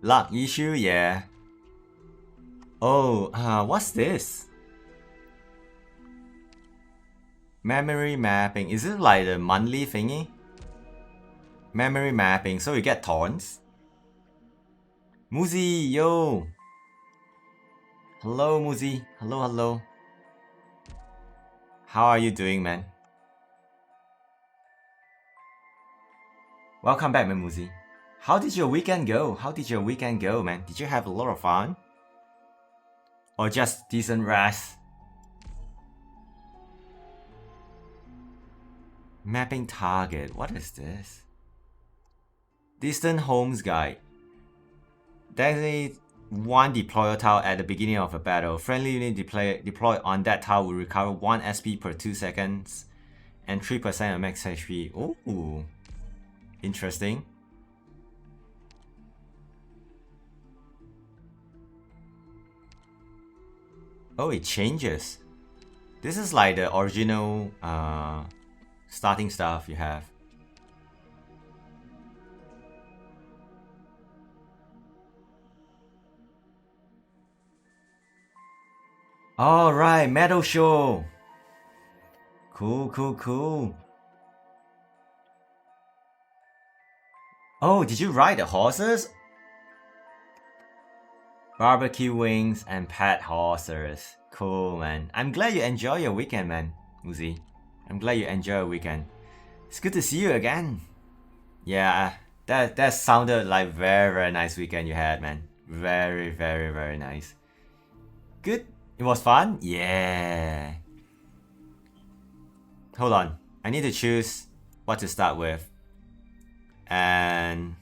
Luck issue, yeah. Oh, what's this? Memory mapping. Is it like the monthly thingy? Memory mapping, so you get taunts. Muzi, yo! Hello, Muzi. Hello, hello. How are you doing, man? Welcome back, man, Muzi. How did your weekend go? How did your weekend go, man? Did you have a lot of fun? Or just decent rest? Mapping target. What is this? Distant homes guide. Designate one deployer tile at the beginning of a battle. Friendly unit deployed on that tile will recover 1 SP per 2 seconds and 3% of max HP. Ooh, interesting. Oh, it changes. This is like the original starting stuff you have. Alright, Metal Show. Cool, cool, cool. Oh, did you ride the horses? Barbecue wings and pet horses. Cool, man. I'm glad you enjoy your weekend, man, Uzi. I'm glad you enjoy your weekend. It's good to see you again. Yeah, that sounded like very nice weekend you had, man. Very nice. Good. It was fun? Yeah. Hold on. I need to choose what to start with. And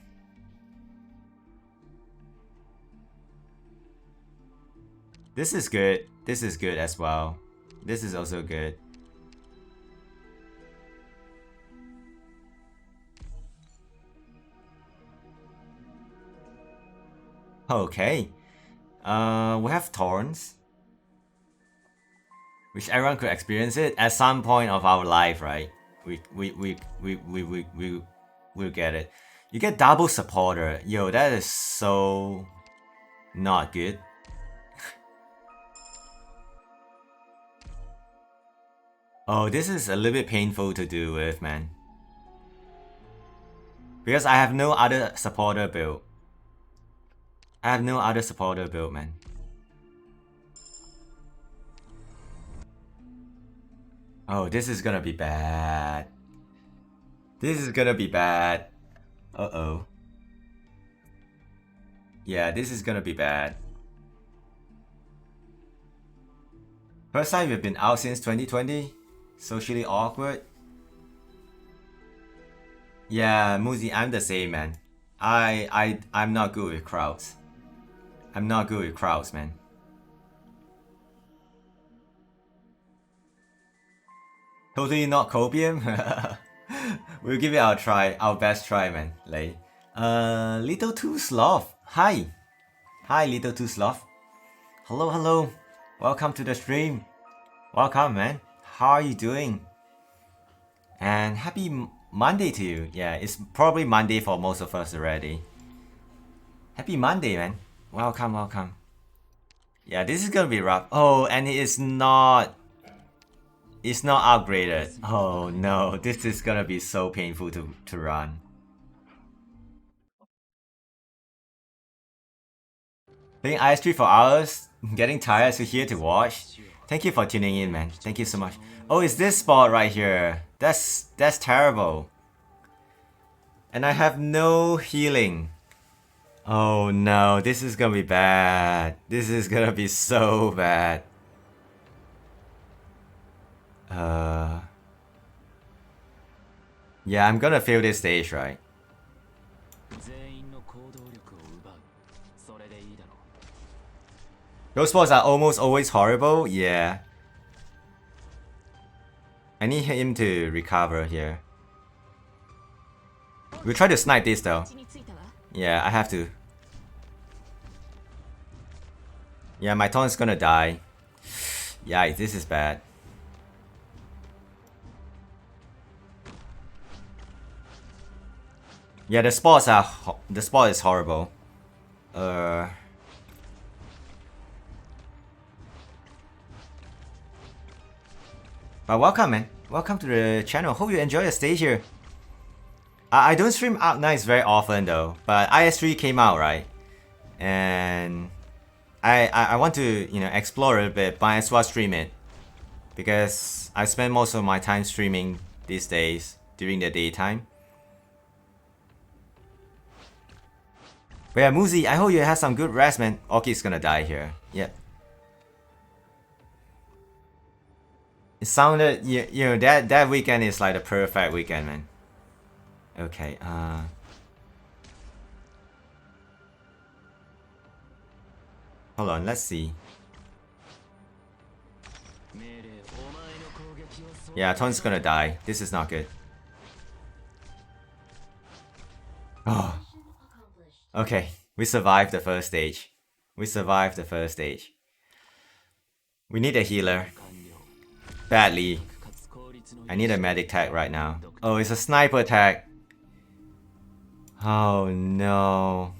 this is good. This is good as well. This is also good. Okay. We have Thorns, which everyone could experience it at some point of our life, right? We'll get it. You get double supporter. Yo, that is so not good. Oh, this is a little bit painful to do with, man. Because I have no other supporter build. I have no other supporter build, man. Oh, this is gonna be bad. This is gonna be bad. Uh-oh. Yeah, this is gonna be bad. First time we've been out since 2020. Socially awkward. Yeah, Muzi, I'm the same, man. I'm not good with crowds. I'm not good with crowds, man. Totally not copium. We'll give it our try, our best try, man. Like, Little Two Sloth. Hi, hi, Little Two Sloth. Hello, hello. Welcome to the stream. Welcome, man. How are you doing? And happy Monday to you. Yeah, it's probably Monday for most of us already. Happy Monday, man. Welcome, welcome. Yeah, this is gonna be rough. Oh, and it's not upgraded. Oh no, this is gonna be so painful to run. Playing IS3 for hours, getting tired, so here to watch. Thank you for tuning in, man. Thank you so much. Oh, it's this spot right here. That's terrible. And I have no healing. Oh no, this is gonna be bad. This is gonna be so bad. Yeah, I'm gonna fail this stage, right? Those spots are almost always horrible, yeah. I need him to recover here. We'll try to snipe this though. Yeah, I have to. Yeah, my taunt's gonna die. Yeah, this is bad. Yeah, the spot is horrible. But welcome, man. Welcome to the channel. Hope you enjoy the stage here. I don't stream Arknights very often though, but IS3 came out, right? And I want to, you know, explore it a bit, might as well stream it. Because I spend most of my time streaming these days during the daytime. But yeah, Muzi, I hope you have some good rest, man. Orchid's gonna die here. Yep. It sounded, you know, that weekend is like the perfect weekend, man. Okay, hold on, let's see. Yeah, Ton's gonna die. This is not good. Oh. Okay, we survived the first stage. We survived the first stage. We need a healer. Badly. I need a medic tag right now. Oh, it's a sniper tag. Oh no.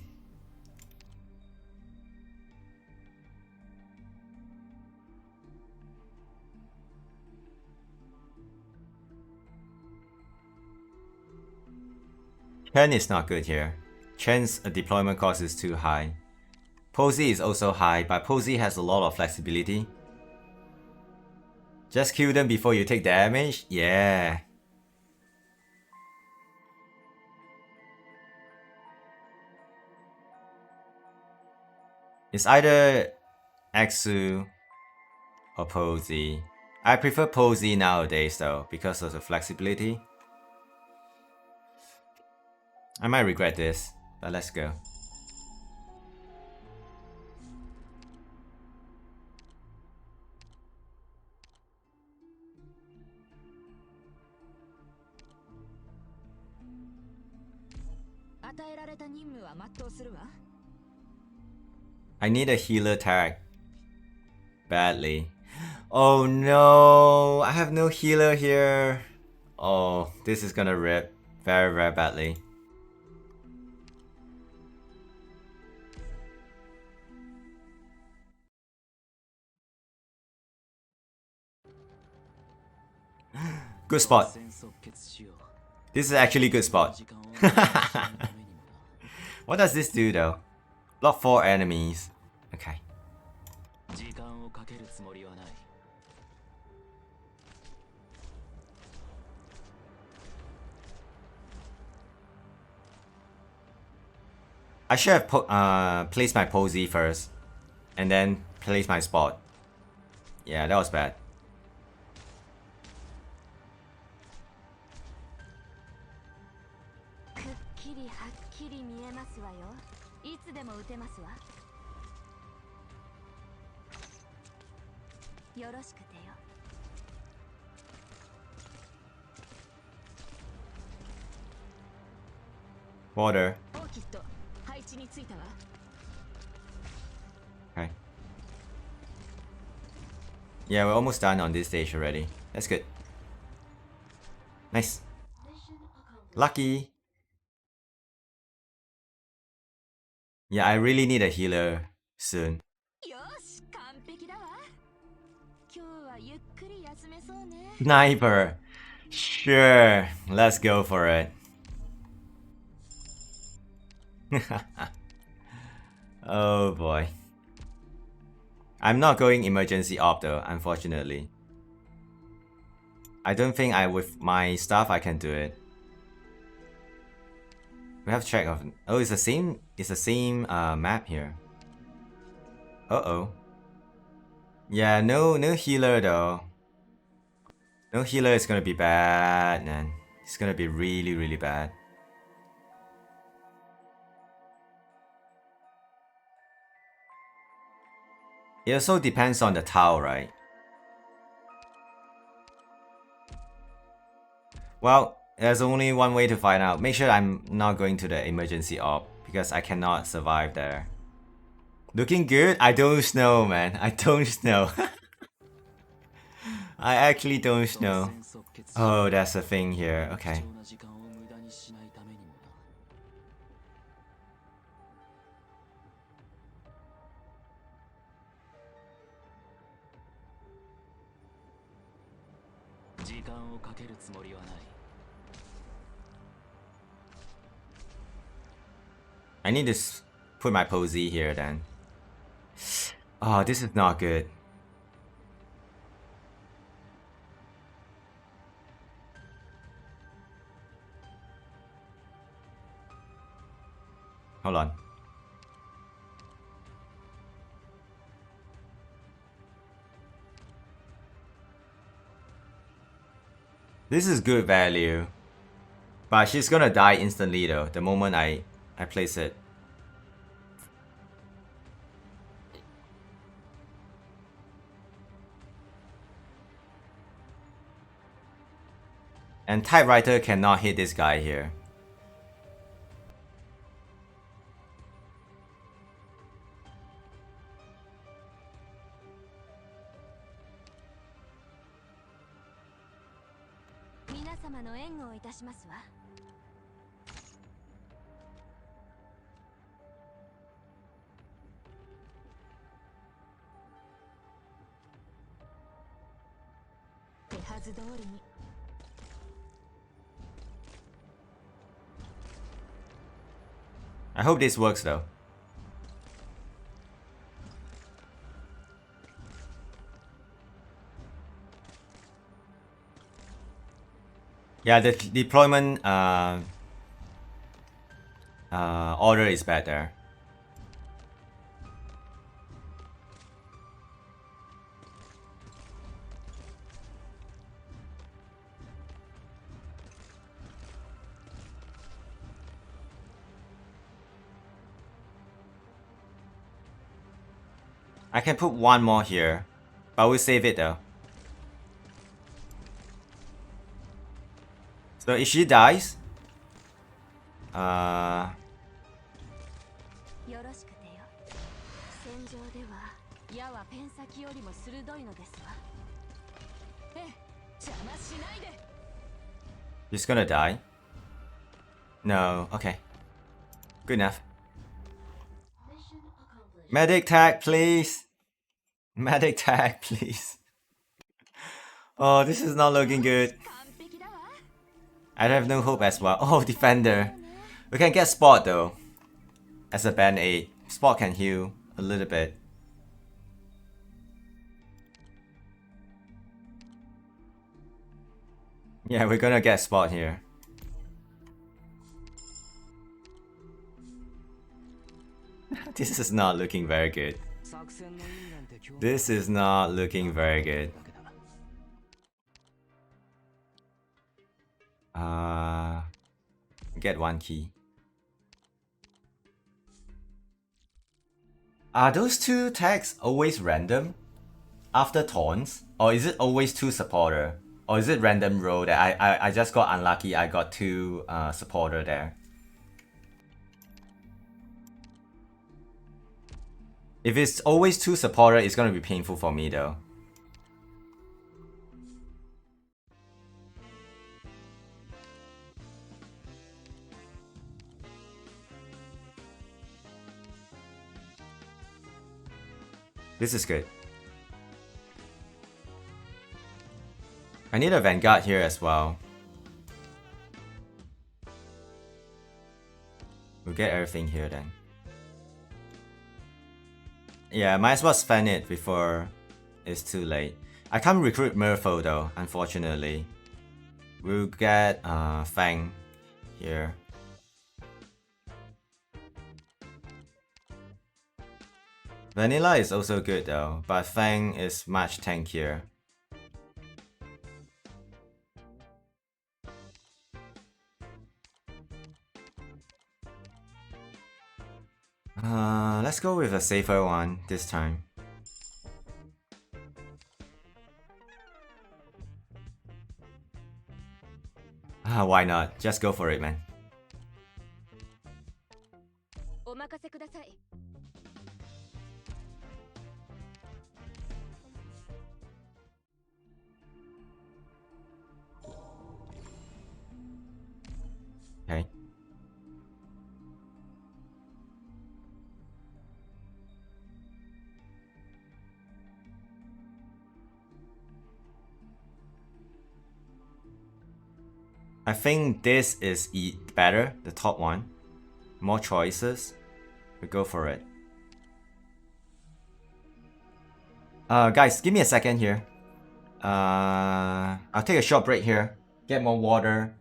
Chen is not good here. Chen's deployment cost is too high. Posey is also high, but Posey has a lot of flexibility. Just kill them before you take damage? Yeah. It's either Exu or Posey. I prefer Posey nowadays though, because of the flexibility. I might regret this, but let's go. I need a healer tag. Badly. Oh no, I have no healer here. Oh, this is gonna rip very, very badly. Good spot. This is actually good spot. What does this do though? Block 4 enemies. Okay. I should have placed my Posey first, and then place my spot. Yeah, that was bad. Water. Okay. Yeah, we're almost done on this stage already. That's good. Nice. Lucky. Yeah, I really need a healer soon. Sniper. Sure, let's go for it. Oh boy. I'm not going emergency op though, unfortunately. I don't think with my stuff I can do it. We have to check of. Oh, it's the same map here. Uh-oh. Yeah, no healer though. No healer is gonna be bad, man. It's gonna be really, really bad. It also depends on the tile, right? Well, there's only one way to find out. Make sure I'm not going to the emergency op, because I cannot survive there. Looking good? I don't know, man. I don't know. I actually don't know. Oh, that's a thing here. Okay. I need to put my posy here then. Oh, this is not good. Hold on. This is good value. But she's gonna die instantly though, the moment I place it. And typewriter cannot hit this guy here. I hope this works though. Yeah, the deployment order is better. I can put one more here, but we'll save it though. So if she dies, she's gonna die. No, okay. Good enough. Medic tag, please. Medic tag, please. Oh, this is not looking good. I have no hope as well. Oh, defender. We can get Spot though. As a band aid. Spot can heal a little bit. Yeah, we're gonna get Spot here. This is not looking very good. This is not looking very good. Get one key. Are those two tags always random after taunts? Or is it always two supporter? Or is it random roll that I just got unlucky, I got two supporter there? If it's always two supporter, it's gonna be painful for me though. This is good. I need a Vanguard here as well. We'll get everything here then. Yeah, might as well spend it before it's too late. I can't recruit Merfolk though, unfortunately. We'll get Fang here. Vanilla is also good though, but Fang is much tankier. Let's go with a safer one this time. Why not? Just go for it, man. Okay. I think this is better, the top one. More choices. We go for it. Guys, give me a second here. I'll take a short break here. Get more water.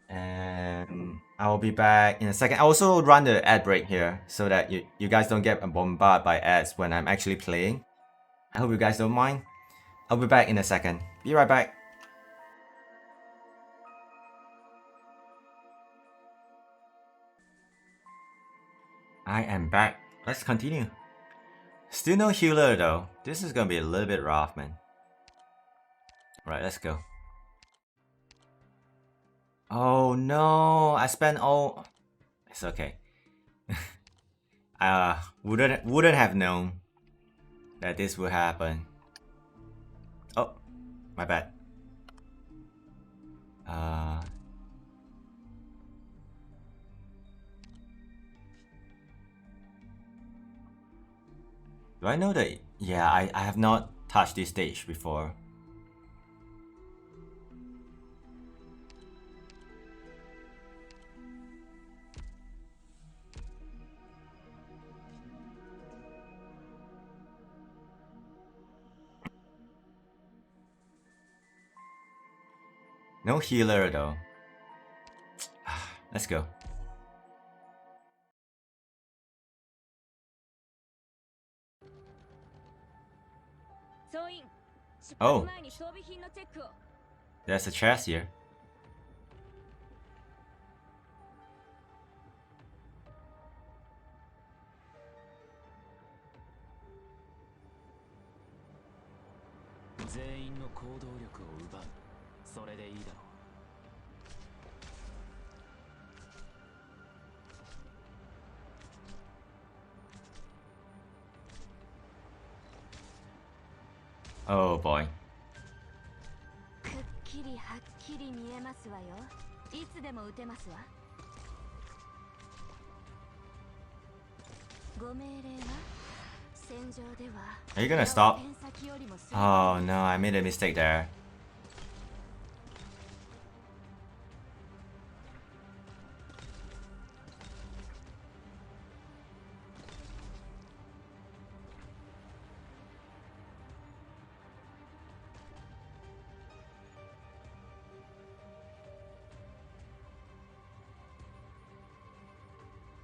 And I'll be back in a second. I also run the ad break here so that you guys don't get bombarded by ads when I'm actually playing. I hope you guys don't mind. I'll be back in a second. Be right back. I am back. Let's continue. Still no healer though. This is gonna be a little bit rough, man. Right, let's go. Oh no, I spent all... It's okay. Wouldn't have known that this would happen. Oh, my bad. Do I know that? Yeah, I have not touched this stage before. No healer though. Let's go. Oh, there's a chest here. Oh boy. Are you gonna stop? Oh no, I made a mistake there.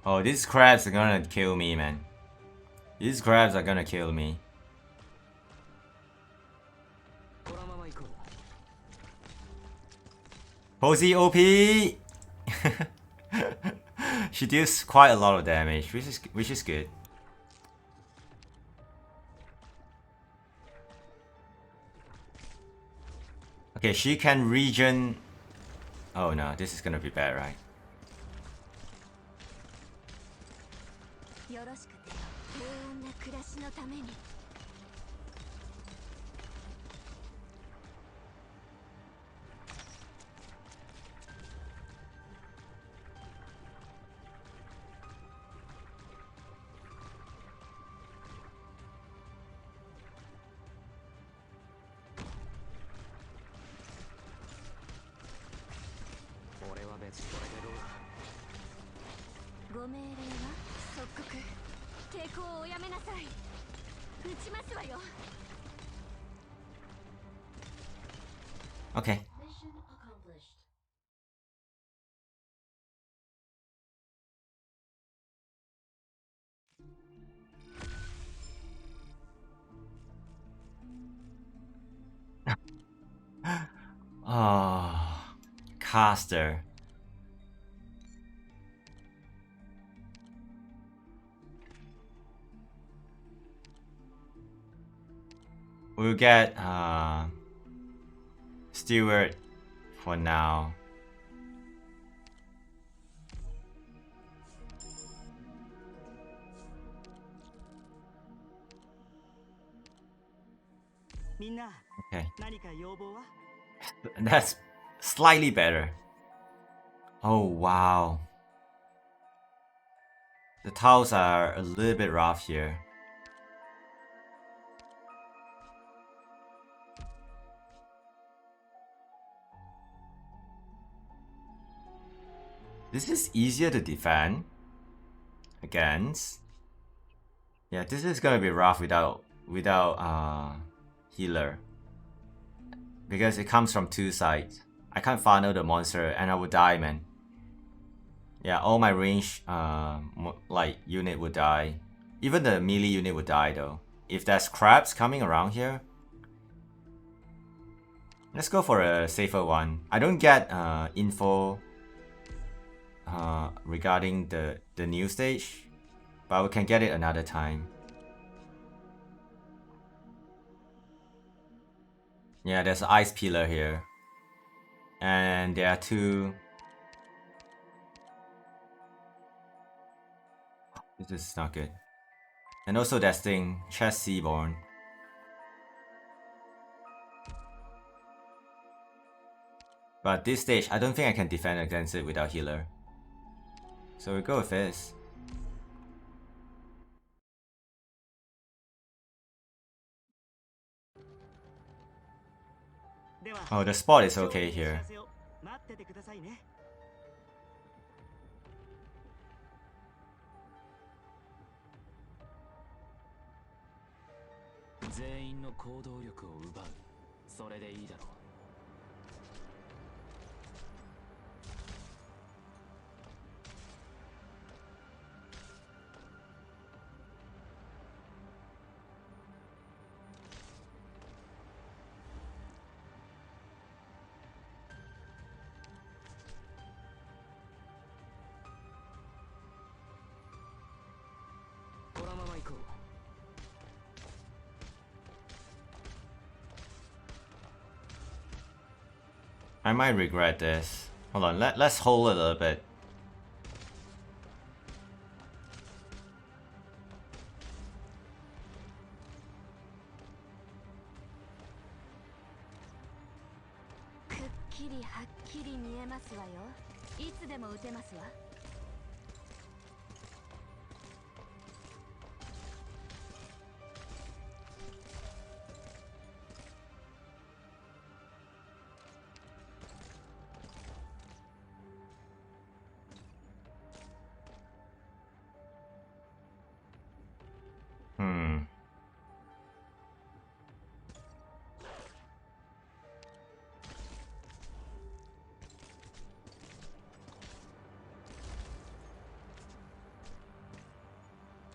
Oh, these crabs are gonna kill me, man. These crabs are gonna kill me. Posey OP! She deals quite a lot of damage, which is good. Okay, she can regen. Oh no, this is gonna be bad, right? Okay. Oh, caster. We'll get Steward for now. Okay. That's slightly better. Oh wow. The tiles are a little bit rough here. This is easier to defend against. Yeah, this is gonna be rough without healer. Because it comes from two sides. I can't funnel the monster and I would die, man. Yeah, all my range like unit would die. Even the melee unit would die though. If there's crabs coming around here, let's go for a safer one. I don't get info regarding the new stage, but we can get it another time. Yeah, there's an ice pillar here. And there are two. This is not good. And also that thing, Chest Seaborn. But this stage, I don't think I can defend against it without healer. So we go with this. Oh, the spot is okay here. I might regret this. Hold on, let's hold a little bit.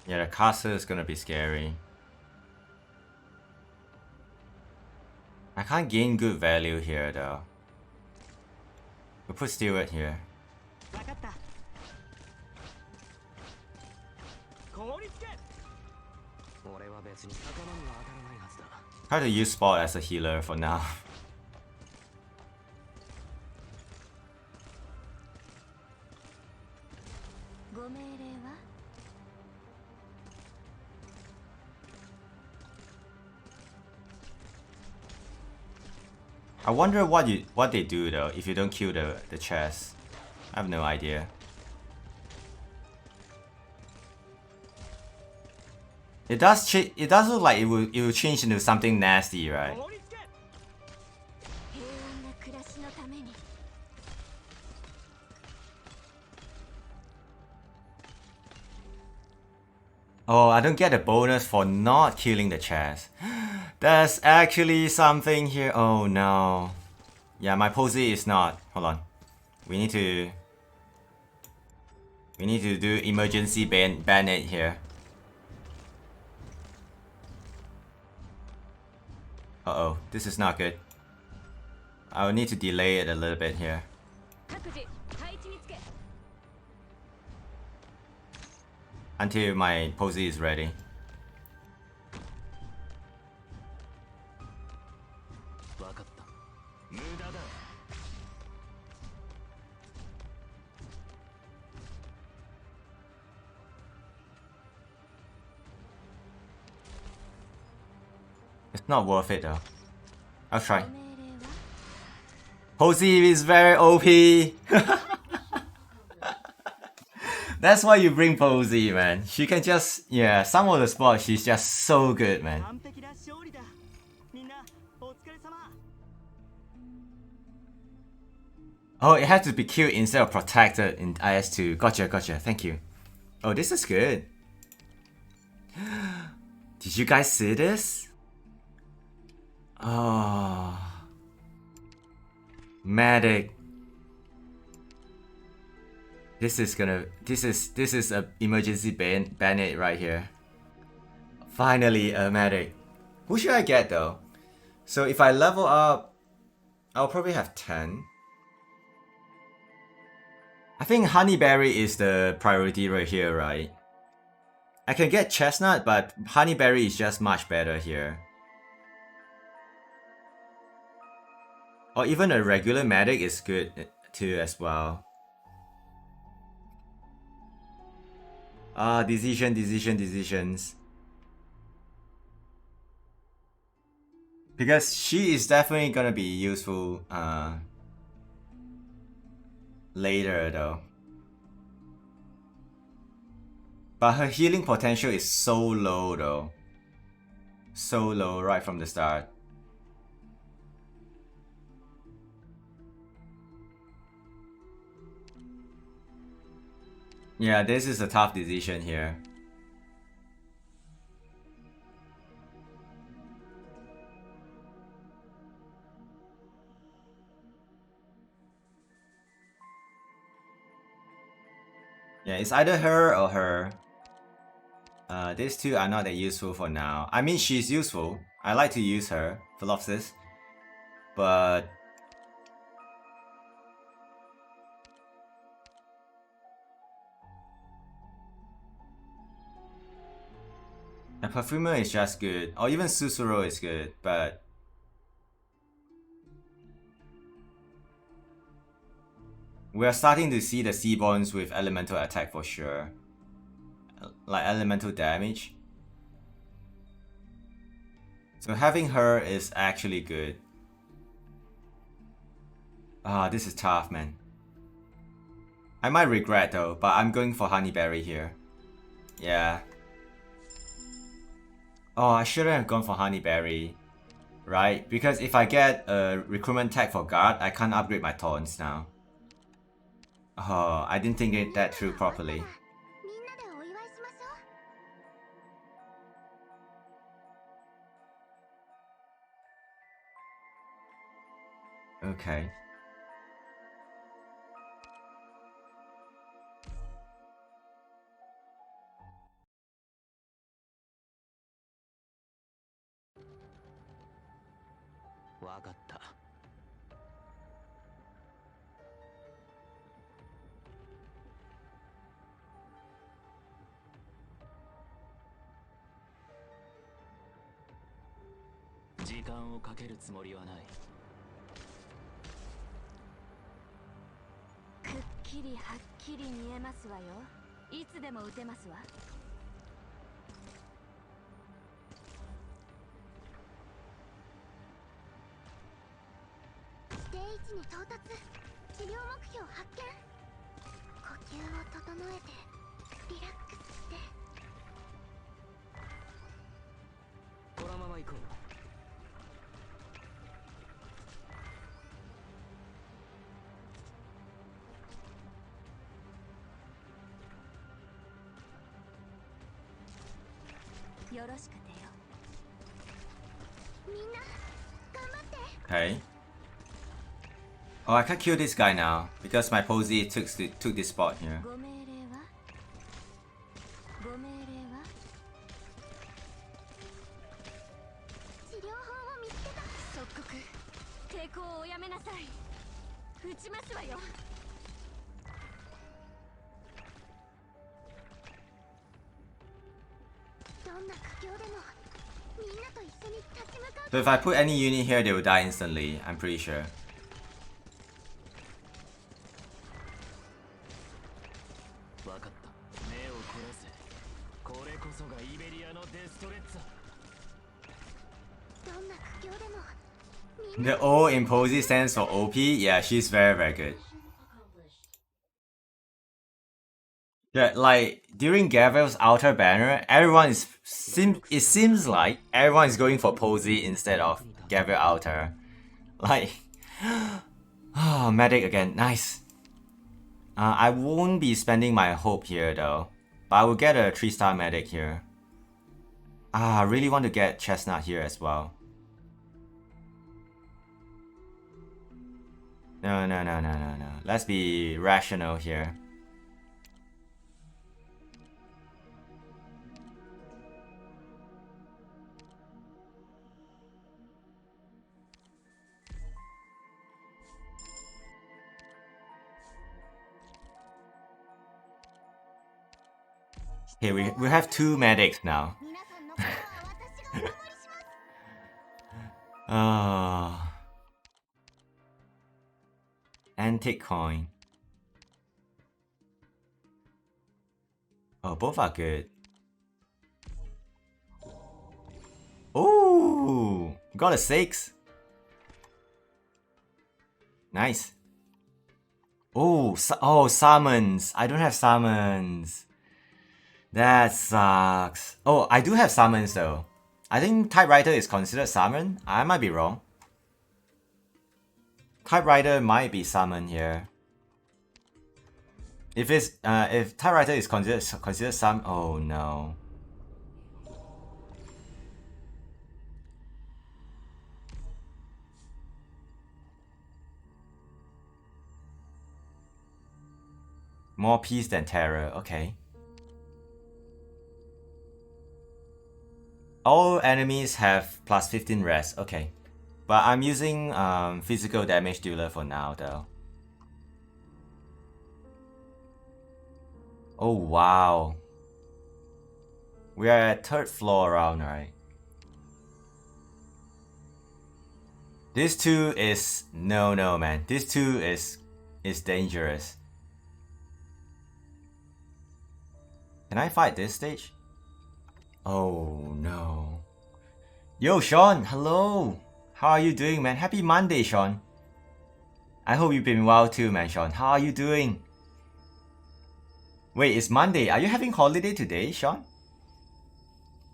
Yeah, the castle is gonna be scary. I can't gain good value here though. We'll put Steward here. Try to use Spot as a healer for now. I wonder what they do though if you don't kill the chest. I have no idea. It does look like it will change into something nasty, right? Oh, I don't get a bonus for not killing the chest. There's actually something here. Oh no. Yeah, my posy is not. Hold on. We need to do emergency band-aid here. Uh-oh, this is not good. I'll need to delay it a little bit here. Until my posy is ready. It's not worth it though. I'll try. Posy is very OP. That's why you bring Posy, man. She can just, yeah, some of the spots she's just so good, man. Oh, it had to be killed instead of protected in IS2. Gotcha, gotcha. Thank you. Oh, this is good. Did you guys see this? Oh. Medic. This is a emergency band-aid right here. Finally a medic. Who should I get though? So if I level up, I'll probably have 10. I think Honeyberry is the priority right here, right? I can get Chestnut, but Honeyberry is just much better here. Or even a regular medic is good too as well. Decisions. Because she is definitely gonna be useful later though. But her healing potential is so low though. So low right from the start. Yeah, this is a tough decision here. Yeah, it's either her or her. These two are not that useful for now. I mean, she's useful. I like to use her, Philopsis. But... a Perfumer is just good. Or even Susuro is good, but... we're starting to see the Seaborns with elemental attack for sure. Like elemental damage. So having her is actually good. This is tough, man. I might regret though, but I'm going for Honeyberry here. Yeah. Oh, I shouldn't have gone for Honeyberry. Right? Because if I get a recruitment tag for guard, I can't upgrade my taunts now. Oh, I didn't think that through properly. Okay. Okay. Oh, I can't kill this guy now because my posy took this spot here. So if I put any unit here, they will die instantly, I'm pretty sure. The O in Posy stands for OP. Yeah, she's very good. Yeah, like during Gavel's outer banner, everyone is it seems like everyone is going for Posy instead of Gavel outer. Like Oh, medic again. Nice. I won't be spending my hope here though. But I will get a 3-star medic here. I really want to get Chestnut here as well. No. Let's be rational here. Okay, we have 2 medics now. Antique coin. Oh, both are good. Oh, got a 6. Nice. Oh, summons. I don't have summons. That sucks. Oh, I do have summons though. I think typewriter is considered summon. I might be wrong. Typewriter might be summon here. If typewriter is considered summon, oh no. More peace than terror. Okay. All enemies have plus 15 rest. Okay. But I'm using physical damage dealer for now though. Oh wow. We are at 3rd floor around, right? This 2 is no man. This 2 is dangerous. Can I fight this stage? Oh no. Yo Sean, hello. How are you doing, man? Happy Monday, Sean. I hope you've been well too, man, Sean. How are you doing? Wait, it's Monday. Are you having holiday today, Sean?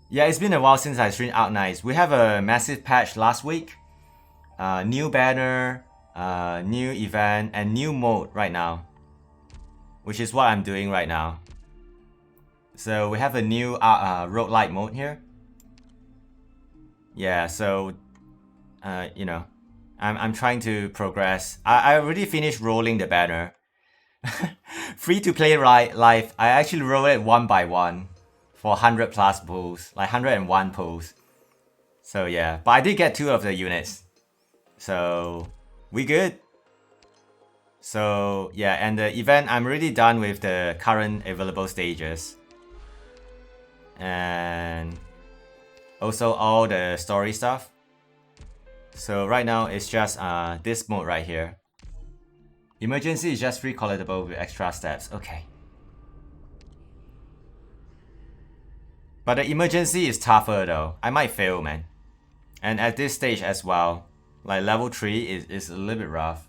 Yeah, it's been a while since I streamed Arknights. We have a massive patch last week. New banner, new event, and new mode right now. Which is what I'm doing right now. So we have a new roguelike mode here. Yeah, so you know, I'm trying to progress. I already finished rolling the banner. Free to play life. I actually roll it 1 by 1 for 100 plus pulls, like 101 pulls. So yeah, but I did get 2 of the units. So we good. So yeah, and the event, I'm already done with the current available stages. And also all the story stuff. So right now it's just this mode right here. Emergency is just free collectible with extra steps. Okay. But the emergency is tougher though. I might fail, man. And at this stage as well, like level 3 is a little bit rough.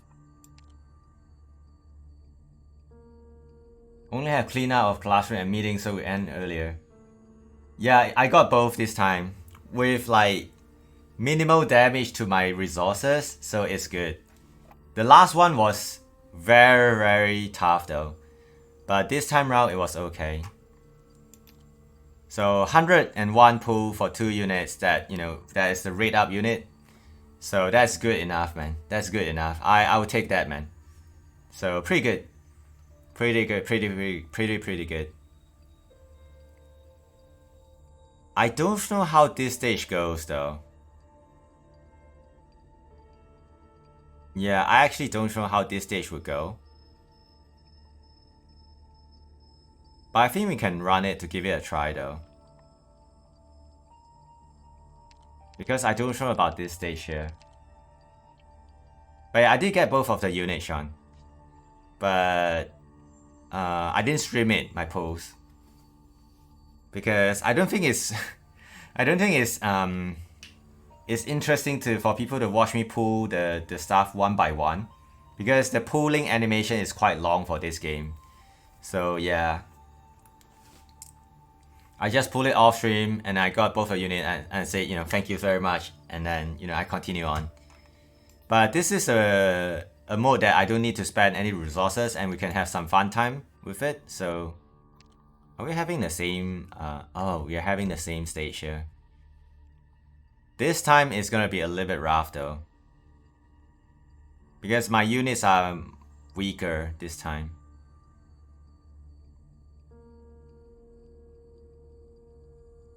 Only have clean out of classroom and meetings so we end earlier. Yeah, I got both this time. With like minimal damage to my resources, so it's good. The last one was very tough though. But this time round it was okay. So 101 pull for 2 units that, you know, that is the rate up unit. So that's good enough, man. That's good enough. I will take that, man. So pretty good. Pretty good. I don't know how this stage goes though. Yeah, I actually don't know how this stage would go. But I think we can run it to give it a try though. Because I don't know about this stage here. But yeah, I did get both of the units, Sean. But I didn't stream it, my pulls. Because I don't think it's it's interesting for people to watch me pull the stuff 1 by 1. Because the pulling animation is quite long for this game. So yeah. I just pulled it off stream and I got both a unit and say, you know, thank you very much. And then, you know, I continue on. But this is a a mode that I don't need to spend any resources and we can have some fun time with it. So are we having the same oh, we are having the same stage here. This time it's gonna be a little bit rough though, because my units are weaker this time.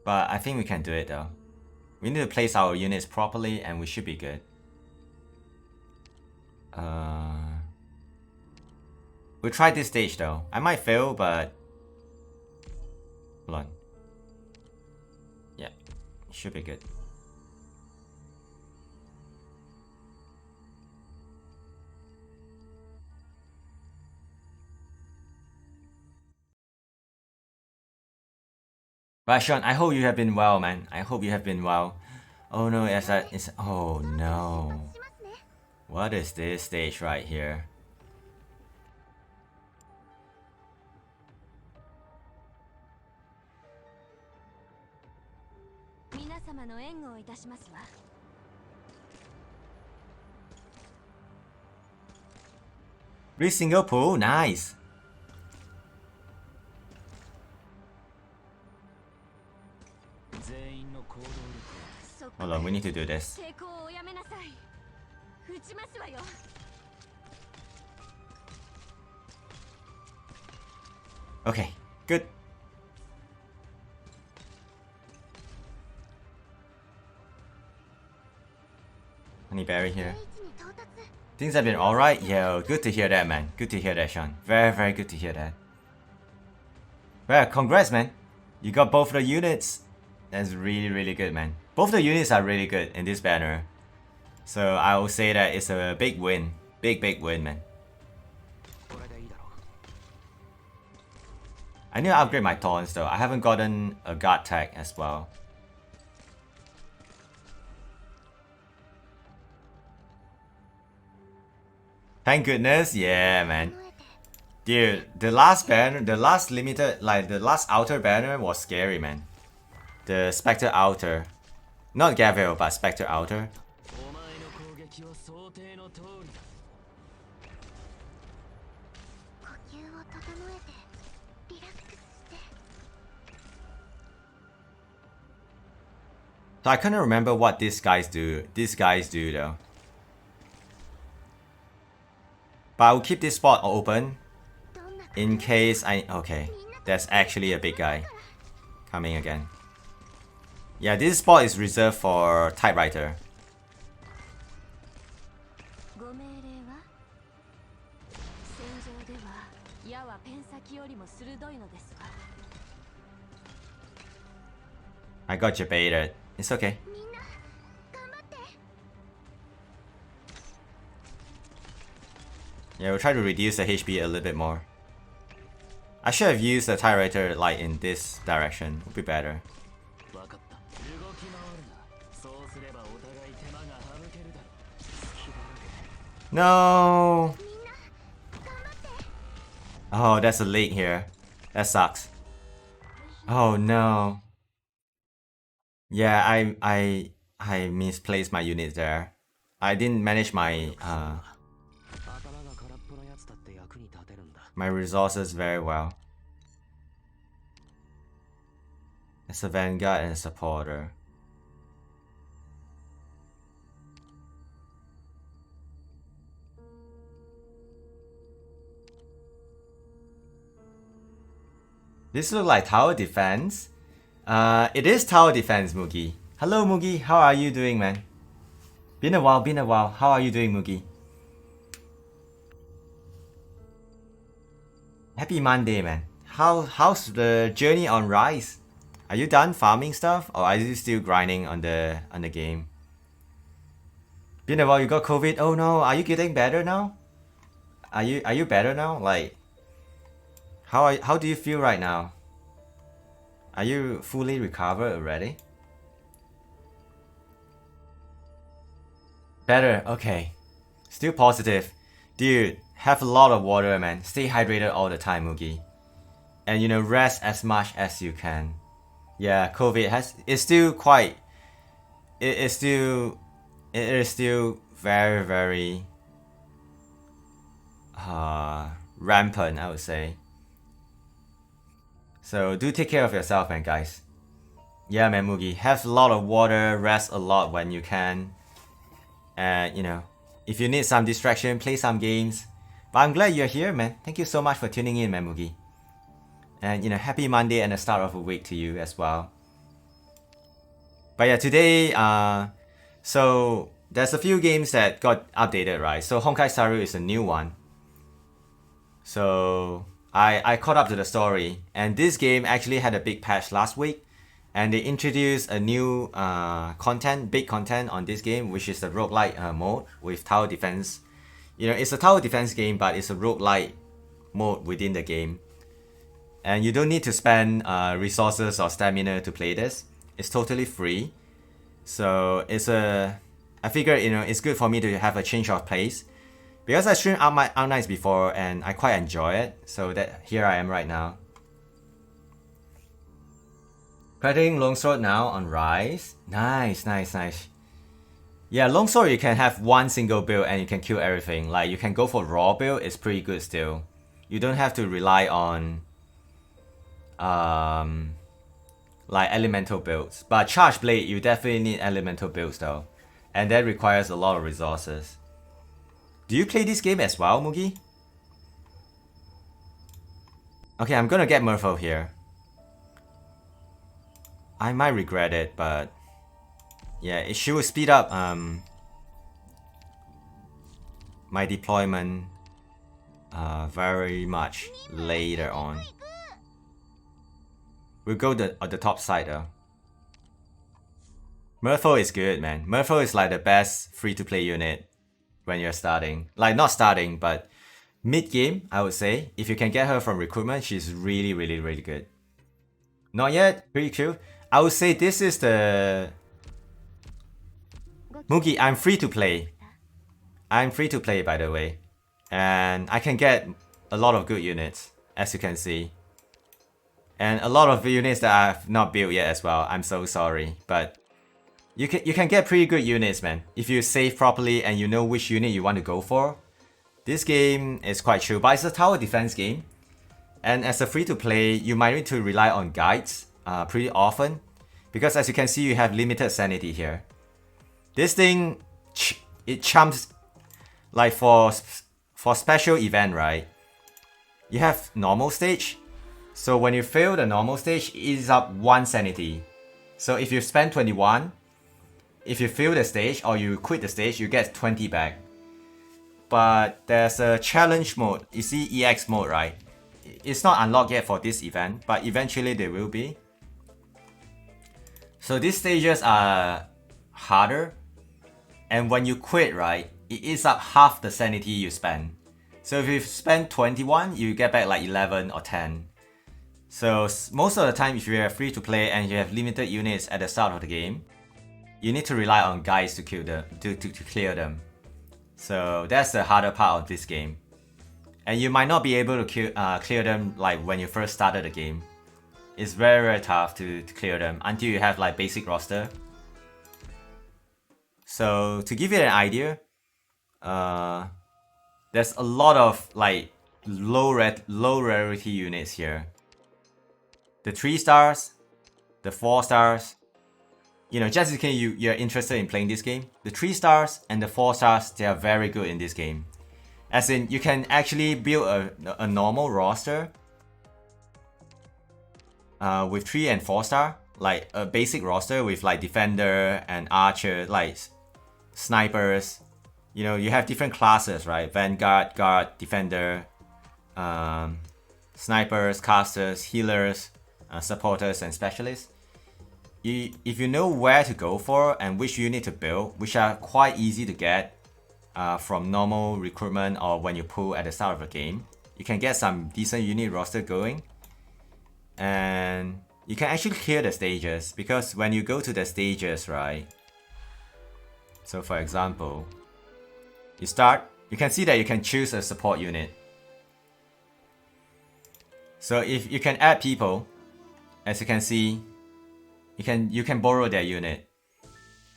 But I think we can do it though. We need to place our units properly and we should be good. We'll try this stage though. I might fail, but hold on. Yeah, it should be good. But Sean, I hope you have been well, man. I hope you have been well. Oh no, it's oh no. What is this stage right here? Reach single pool, nice. Hold on, we need to do this. Okay, good. Honey berry here. Things have been alright? Yo, good to hear that, man. Good to hear that, Sean. Very, very good to hear that. Well, congrats, man. You got both the units. That's really, really good, man. Both the units are really good in this banner. So I will say that it's a big win. Big win, man. I need to upgrade my taunts though. I haven't gotten a guard tag as well. Thank goodness, yeah, man. Dude, the last banner, the last limited, like the last outer banner was scary, man. The Spectre Outer. Not Gabriel, but Spectre Outer. So I couldn't remember what these guys do. These guys do though. But I'll keep this spot open in case I... Okay, there's actually a big guy coming again. Yeah, this spot is reserved for typewriter. I got debated. It's okay. Yeah, we'll try to reduce the HP a little bit more. I should have used the typewriter like in this direction. Would be better. No! Oh, that's a leak here. That sucks. Oh no. Yeah, I misplaced my units there. I didn't manage my my resources very well. It's a vanguard and a supporter. This looks like tower defense. It is tower defense, Mugi. Hello, Mugi. How are you doing, man? Been a while. How are you doing, Mugi? Happy Monday, man. How's the journey on Rise? Are you done farming stuff, or are you still grinding on the game? Been a while. You got COVID. Oh no. Are you getting better now? Are you better now? Like, how do you feel right now? Are you fully recovered already? Better, okay. Still positive. Dude, have a lot of water, man. Stay hydrated all the time, Mugi. And you know, rest as much as you can. Yeah, COVID is still quite... It is still very, very rampant, I would say. So do take care of yourself, man, guys. Yeah, man, Mugi. Have a lot of water, rest a lot when you can. And, you know, if you need some distraction, play some games. But I'm glad you're here, man. Thank you so much for tuning in, man, Mugi. And, you know, happy Monday and the start of a week to you as well. But yeah, today, so there's a few games that got updated, right? So Honkai Star Rail is a new one. So I caught up to the story, and this game actually had a big patch last week, and they introduced a new big content on this game, which is the roguelike mode with tower defense. You know, it's a tower defense game, but it's a roguelike mode within the game. And you don't need to spend resources or stamina to play this. It's totally free. So I figured, you know, it's good for me to have a change of pace. Because I streamed Arknights before and I quite enjoy it. So that here I am right now. Crediting Longsword now on Rise. Nice. Yeah, Longsword you can have one single build and you can kill everything. Like you can go for raw build, it's pretty good still. You don't have to rely on like elemental builds. But Charge Blade, you definitely need elemental builds though. And that requires a lot of resources. Do you play this game as well, Mugi? Okay, I'm gonna get Merfolk here. I might regret it, but yeah, it should speed up my deployment very much later on. We'll go on the top side though. Merfolk is good, man. Merfolk is like the best free-to-play unit when you're starting. Like, not starting, but mid-game, I would say. If you can get her from recruitment, she's really good. Not yet? Pretty cool. I would say this is the... Mugi, I'm free to play. I'm free to play, by the way. And I can get a lot of good units, as you can see. And a lot of units that I've not built yet as well. I'm so sorry, but... You can get pretty good units, man. If you save properly and you know which unit you want to go for. This game is quite chill, but it's a tower defense game. And as a free-to-play, you might need to rely on guides pretty often. Because as you can see, you have limited sanity here. This thing, it chumps, like for special event, right? You have normal stage. So when you fail the normal stage, it is up 1 sanity. So if you spend 21, if you fail the stage or you quit the stage, you get 20 back. But there's a challenge mode. You see EX mode, right? It's not unlocked yet for this event, but eventually there will be. So these stages are harder. And when you quit, right, it is up half the sanity you spend. So if you spend 21, you get back like 11 or 10. So most of the time, if you're free to play and you have limited units at the start of the game, you need to rely on guides to kill them, to clear them. So that's the harder part of this game. And you might not be able to clear them like when you first started the game. It's very tough to clear them until you have like basic roster. So to give you an idea, there's a lot of like low rarity units here. The 3 stars, the 4 stars. You know, just in case you're interested in playing this game, the 3 stars and the 4 stars, they are very good in this game. As in, you can actually build a normal roster with 3 and 4 star, like a basic roster with like defender and archer, like snipers. You know, you have different classes, right? Vanguard, guard, defender, snipers, casters, healers, supporters, and specialists. If you know where to go for and which unit to build, which are quite easy to get from normal recruitment or when you pull at the start of the game, you can get some decent unit roster going. And you can actually clear the stages, because when you go to the stages, right? So for example, you start, you can see that you can choose a support unit. So if you can add people, as you can see, you can borrow their unit.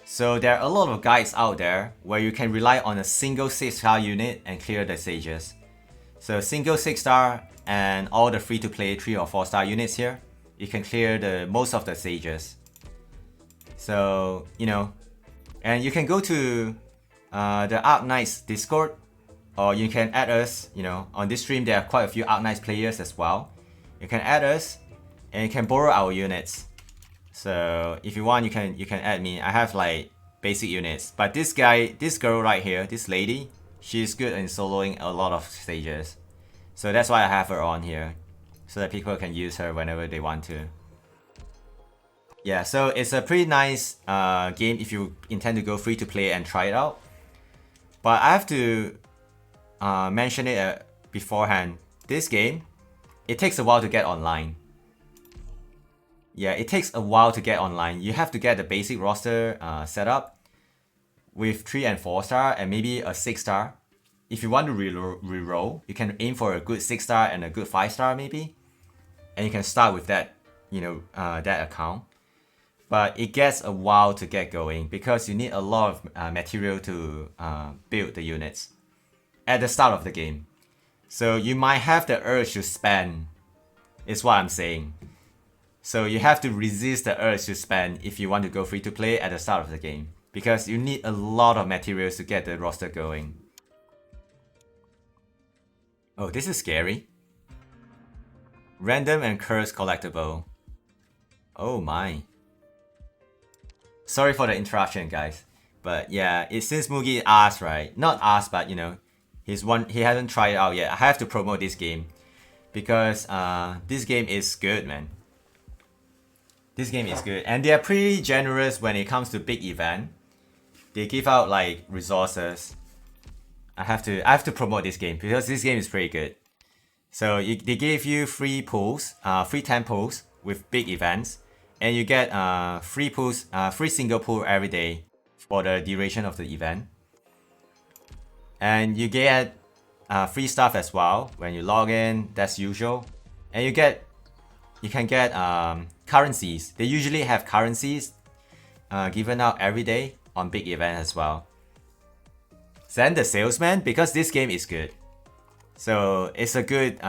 So there are a lot of guides out there where you can rely on a single 6-star unit and clear the stages. So single 6-star and all the free-to-play 3 or 4-star units here, you can clear the most of the stages. So, you know, and you can go to the Arknights Discord, or you can add us, you know, on this stream there are quite a few Arknights players as well. You can add us and you can borrow our units. So if you want, you can add me. I have like basic units, but this girl right here, this lady, she's good in soloing a lot of stages. So that's why I have her on here, so that people can use her whenever they want to. Yeah, so it's a pretty nice game if you intend to go free to play and try it out. But I have to mention it beforehand. This game, it takes a while to get online. Yeah, it takes a while to get online. You have to get the basic roster set up with 3 and 4-star and maybe a 6-star. If you want to reroll, you can aim for a good 6-star and a good 5-star maybe. And you can start with that, you know, that account. But it gets a while to get going because you need a lot of material to build the units at the start of the game. So you might have the urge to spend, is what I'm saying. So you have to resist the urge to spend if you want to go free to play at the start of the game, because you need a lot of materials to get the roster going. Oh, this is scary. Random and cursed collectible. Oh my. Sorry for the interruption, guys. But yeah, it since Mugi asked, right? Not asked, but you know, he hasn't tried it out yet. I have to promote this game because this game is good, man. This game is good, and they are pretty generous when it comes to big event. They give out like resources. I have to promote this game because this game is pretty good. So they give you free pools, free 10 pools with big events, and you get free pools, free single pool every day for the duration of the event. And you get free stuff as well when you log in. That's usual, and you can get currencies. They usually have currencies given out every day on big events as well. Then the salesman, because this game is good. So it's a good,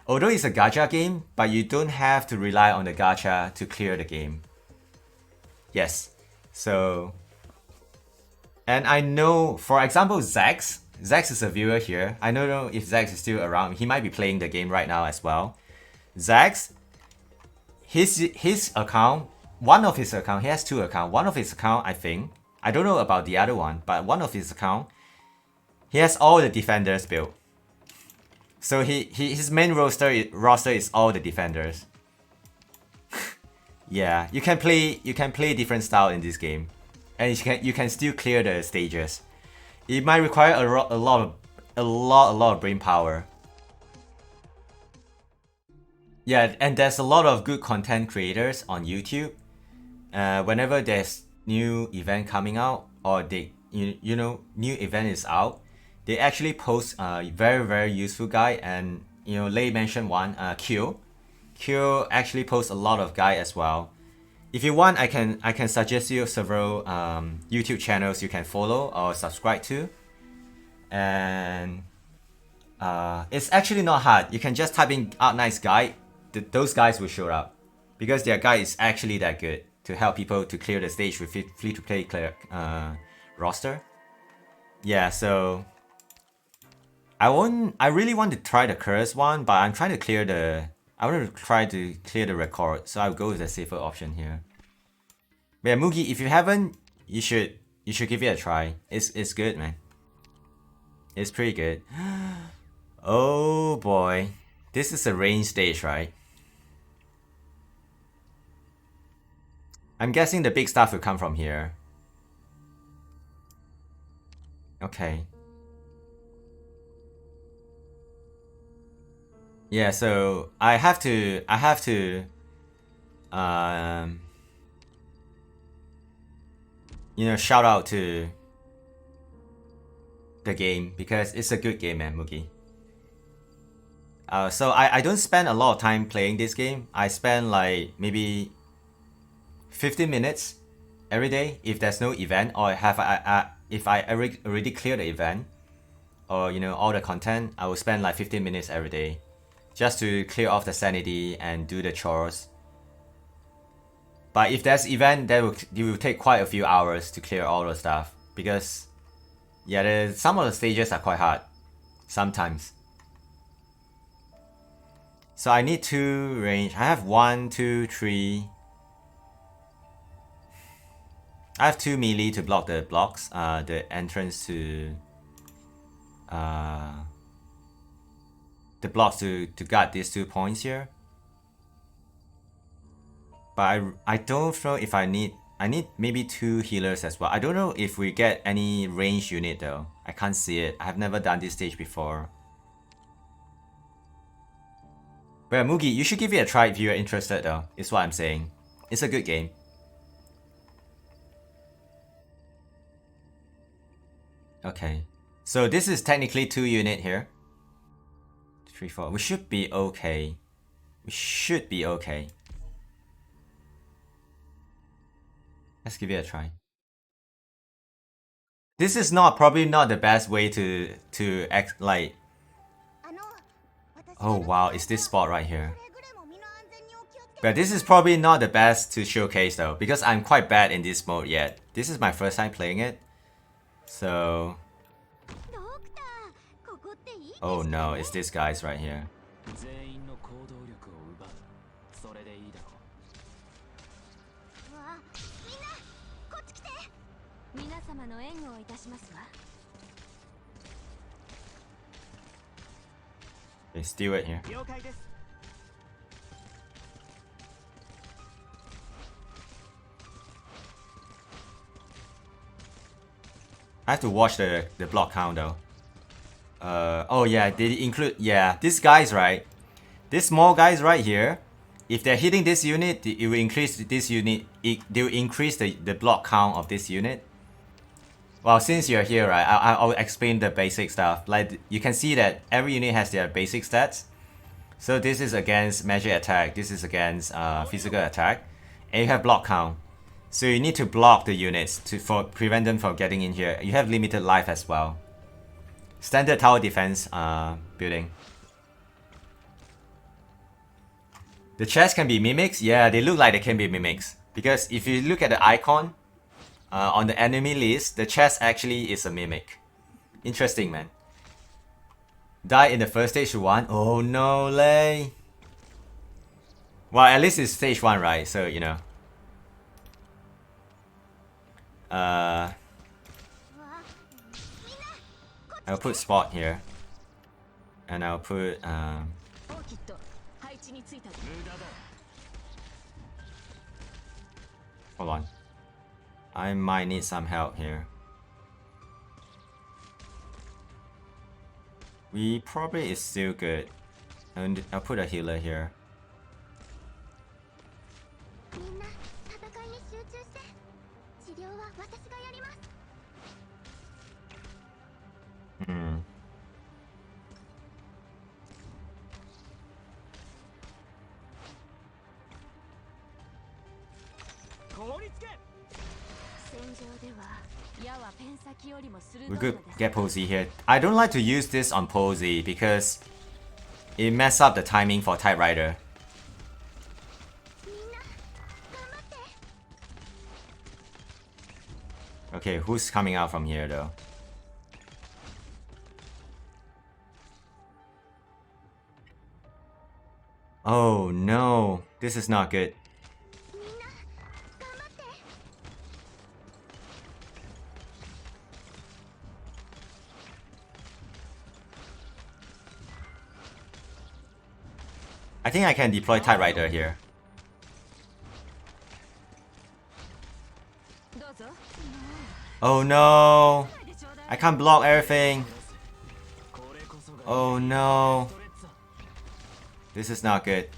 although it's a gacha game, but you don't have to rely on the gacha to clear the game. Yes, so, and I know, for example, Zax is a viewer here. I don't know if Zax is still around. He might be playing the game right now as well. Zax, his account, one of his account, he has 2 accounts. One of his account, I think, I don't know about the other one, but one of his account, he has all the defenders built. So his main roster is all the defenders. Yeah, you can play different style in this game, and you can still clear the stages. It might require a lot of brain power. Yeah, and there's a lot of good content creators on YouTube. Whenever there's new event coming out, or you know new event is out, they actually post a very useful guide. And you know, Lei mentioned one, Q actually posts a lot of guide as well. If you want, I can suggest you several YouTube channels you can follow or subscribe to, and it's actually not hard. You can just type in Arknights guide. Those guys will show up because their guide is actually that good to help people to clear the stage with free-to-play roster. Yeah, so I really want to try the curse one, but I'm trying to clear the record, so I'll go with the safer option here. But yeah, Mugi, if you haven't, you should give it a try. It's good, man. It's pretty good. Oh boy, this is a range stage, right? I'm guessing the big stuff will come from here. Okay. Yeah, so I have to you know, shout out to the game because it's a good game, man, Mugi. So I don't spend a lot of time playing this game. I spend like maybe 15 minutes every day if there's no event, or if I already cleared the event. or you know, all the content, I will spend like 15 minutes every day just to clear off the sanity and do the chores. But if there's event, it will take quite a few hours to clear all the stuff, because yeah, some of the stages are quite hard sometimes. So I need 2 range. I have 1, 2, 3. I have 2 melee to block the blocks, the entrance to the blocks to guard these 2 points here. But I don't know if I need maybe 2 healers as well. I don't know if we get any range unit though. I can't see it. I've never done this stage before. But Mugi, you should give it a try if you're interested though, is what I'm saying. It's a good game. Okay. So this is technically 2 unit here. 3, 4. We should be okay. We should be okay. Let's give it a try. This is probably not the best way to act like. Oh wow, it's this spot right here. But this is probably not the best to showcase though, because I'm quite bad in this mode yet. This is my first time playing it. So... Oh no, it's this guys right here. Okay, steal it here. I have to watch the block count though. Oh yeah, they include, yeah, these guys, right? These small guys right here, if they're hitting this unit, it will increase this unit, they will increase the block count of this unit. Well, since you're here, right, I'll explain the basic stuff. Like, you can see that every unit has their basic stats. So this is against magic attack, this is against physical attack, and you have block count. So you need to block the units to prevent them from getting in here. You have limited life as well. Standard tower defense building. The chests can be mimics. Yeah, they look like they can be mimics. Because if you look at the icon on the enemy list, the chest actually is a mimic. Interesting, man. Die in the first stage 1. Oh no, Lay. Well, at least it's stage 1, right? So, you know. I'll put spot here. And I'll put hold on. I might need some help here. We probably is still good. And I'll put a healer here. We could get Posey here. I don't like to use this on Posey because it messes up the timing for Typewriter. Okay, who's coming out from here though? Oh no, this is not good. I think I can deploy Typewriter here. Oh no! I can't block everything! Oh no! This is not good.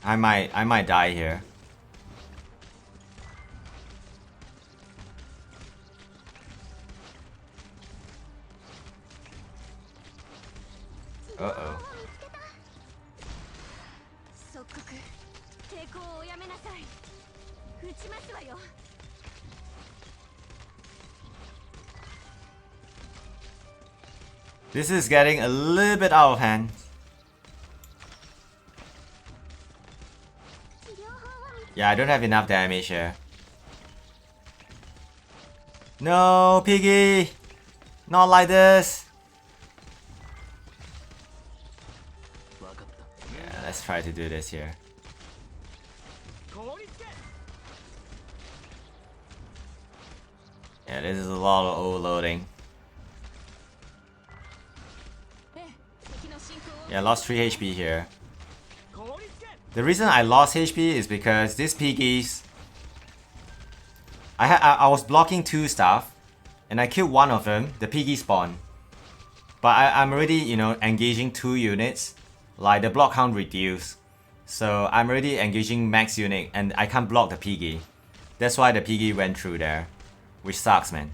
I might die here. Uh-oh. This is getting a little bit out of hand. Yeah, I don't have enough damage here. No, Piggy! Not like this! Yeah, let's try to do this here. Yeah, this is a lot of overloading. Yeah, I lost 3 HP here. The reason I lost HP is because these piggies... I was blocking 2 stuff, and I killed one of them, the piggy spawn. But I'm already, you know, engaging 2 units, like the block count reduced. So I'm already engaging max unit, and I can't block the piggy. That's why the piggy went through there, which sucks, man.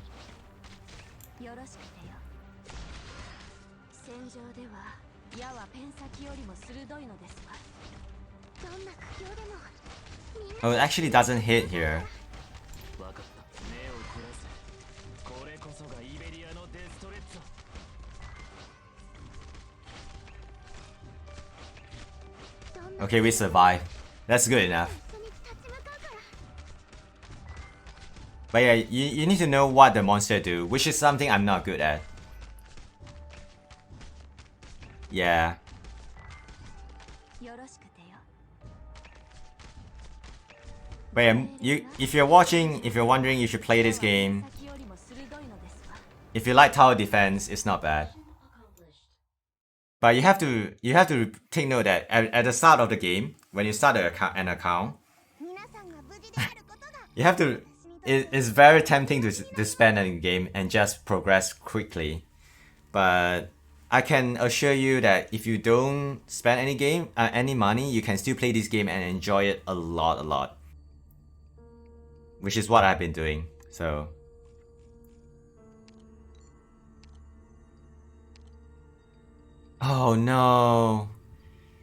Oh, it actually doesn't hit here. Okay, we survived. That's good enough. But yeah, you need to know what the monster do, which is something I'm not good at. Yeah. But yeah, if you're watching, if you're wondering, you should play this game. If you like tower defense, it's not bad. But you have to take note that at the start of the game, when you start an account, you have to. It's very tempting to spend in the game and just progress quickly. But I can assure you that if you don't spend any money, you can still play this game and enjoy it a lot. Which is what I've been doing. So. Oh no.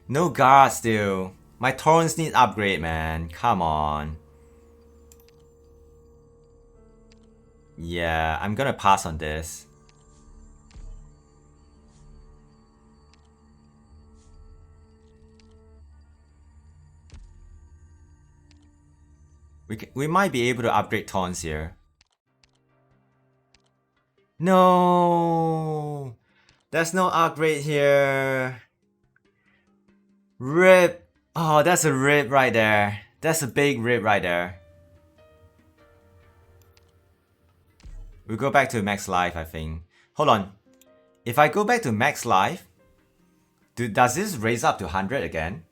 No guard still. My torrents need upgrade, man. Come on. Yeah, I'm gonna pass on this. We might be able to upgrade taunts here. No! There's no upgrade here. Rip! Oh, that's a rip right there. That's a big rip right there. We'll go back to max life, I think. Hold on. If I go back to max life, does this raise up to 100 again?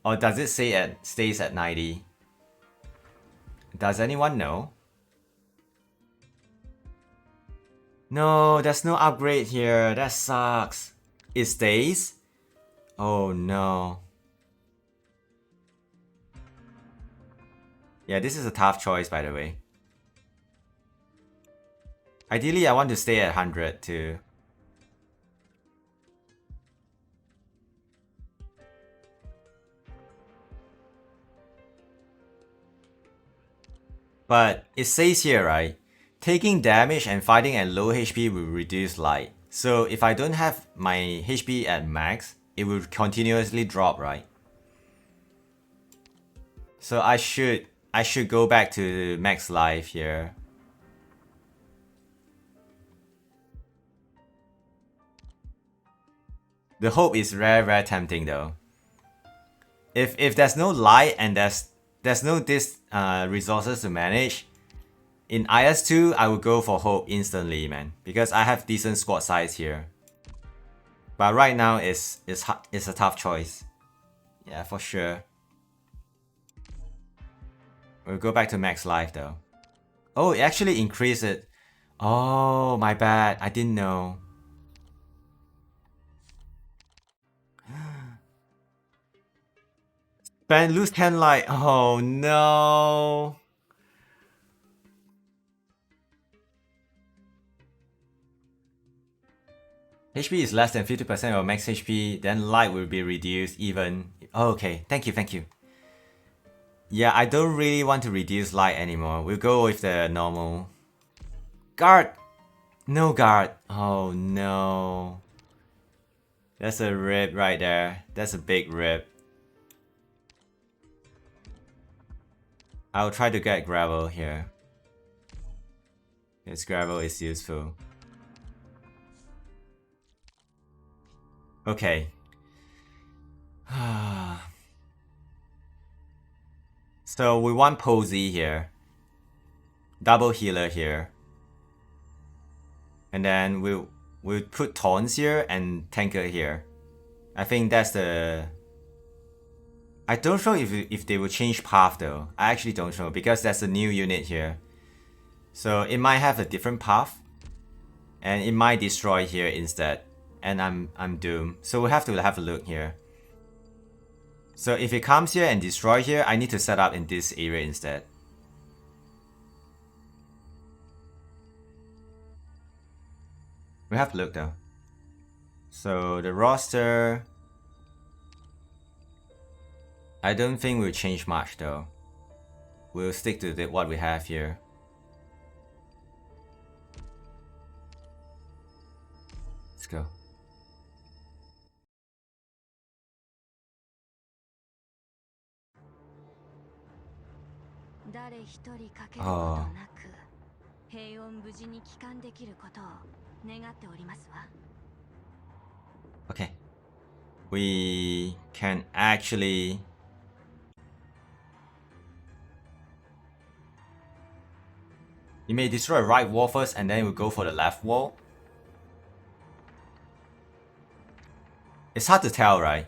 Or does it stays at 90? Does anyone know? No, there's no upgrade here. That sucks. It stays? Oh no. Yeah, this is a tough choice, by the way. Ideally, I want to stay at 100 too. But it says here, right? Taking damage and fighting at low HP will reduce light. So if I don't have my HP at max, it will continuously drop, right? So I should go back to max life here. The hope is very tempting though. If there's no light and there's no resources to manage, in IS2 I would go for hope instantly, man, because I have decent squad size here. But right now it's a tough choice. Yeah, for sure. We'll go back to max life though. Oh, it actually increased it. Oh, my bad. I didn't know. Ben, lose 10 light. Oh no. HP is less than 50% of max HP, then light will be reduced even. Oh, okay, thank you. Yeah, I don't really want to reduce light anymore. We'll go with the normal. Guard! No guard. Oh no. That's a rip right there. That's a big rip. I'll try to get gravel here. This gravel is useful. Okay. So we want Posey here. Double healer here. And then we'll put Taunts here and Tanker here. I think that's the... I don't know if they will change path though. I actually don't know because that's a new unit here. So it might have a different path. And it might destroy here instead. And I'm doomed. So we have to have a look here. So if it comes here and destroy here, I need to set up in this area instead. We have to look though. So the roster... I don't think we'll change much though. We'll stick to what we have here. Let's go. Oh. Okay. We can actually... You may destroy right wall first and then we'll go for the left wall. It's hard to tell, right?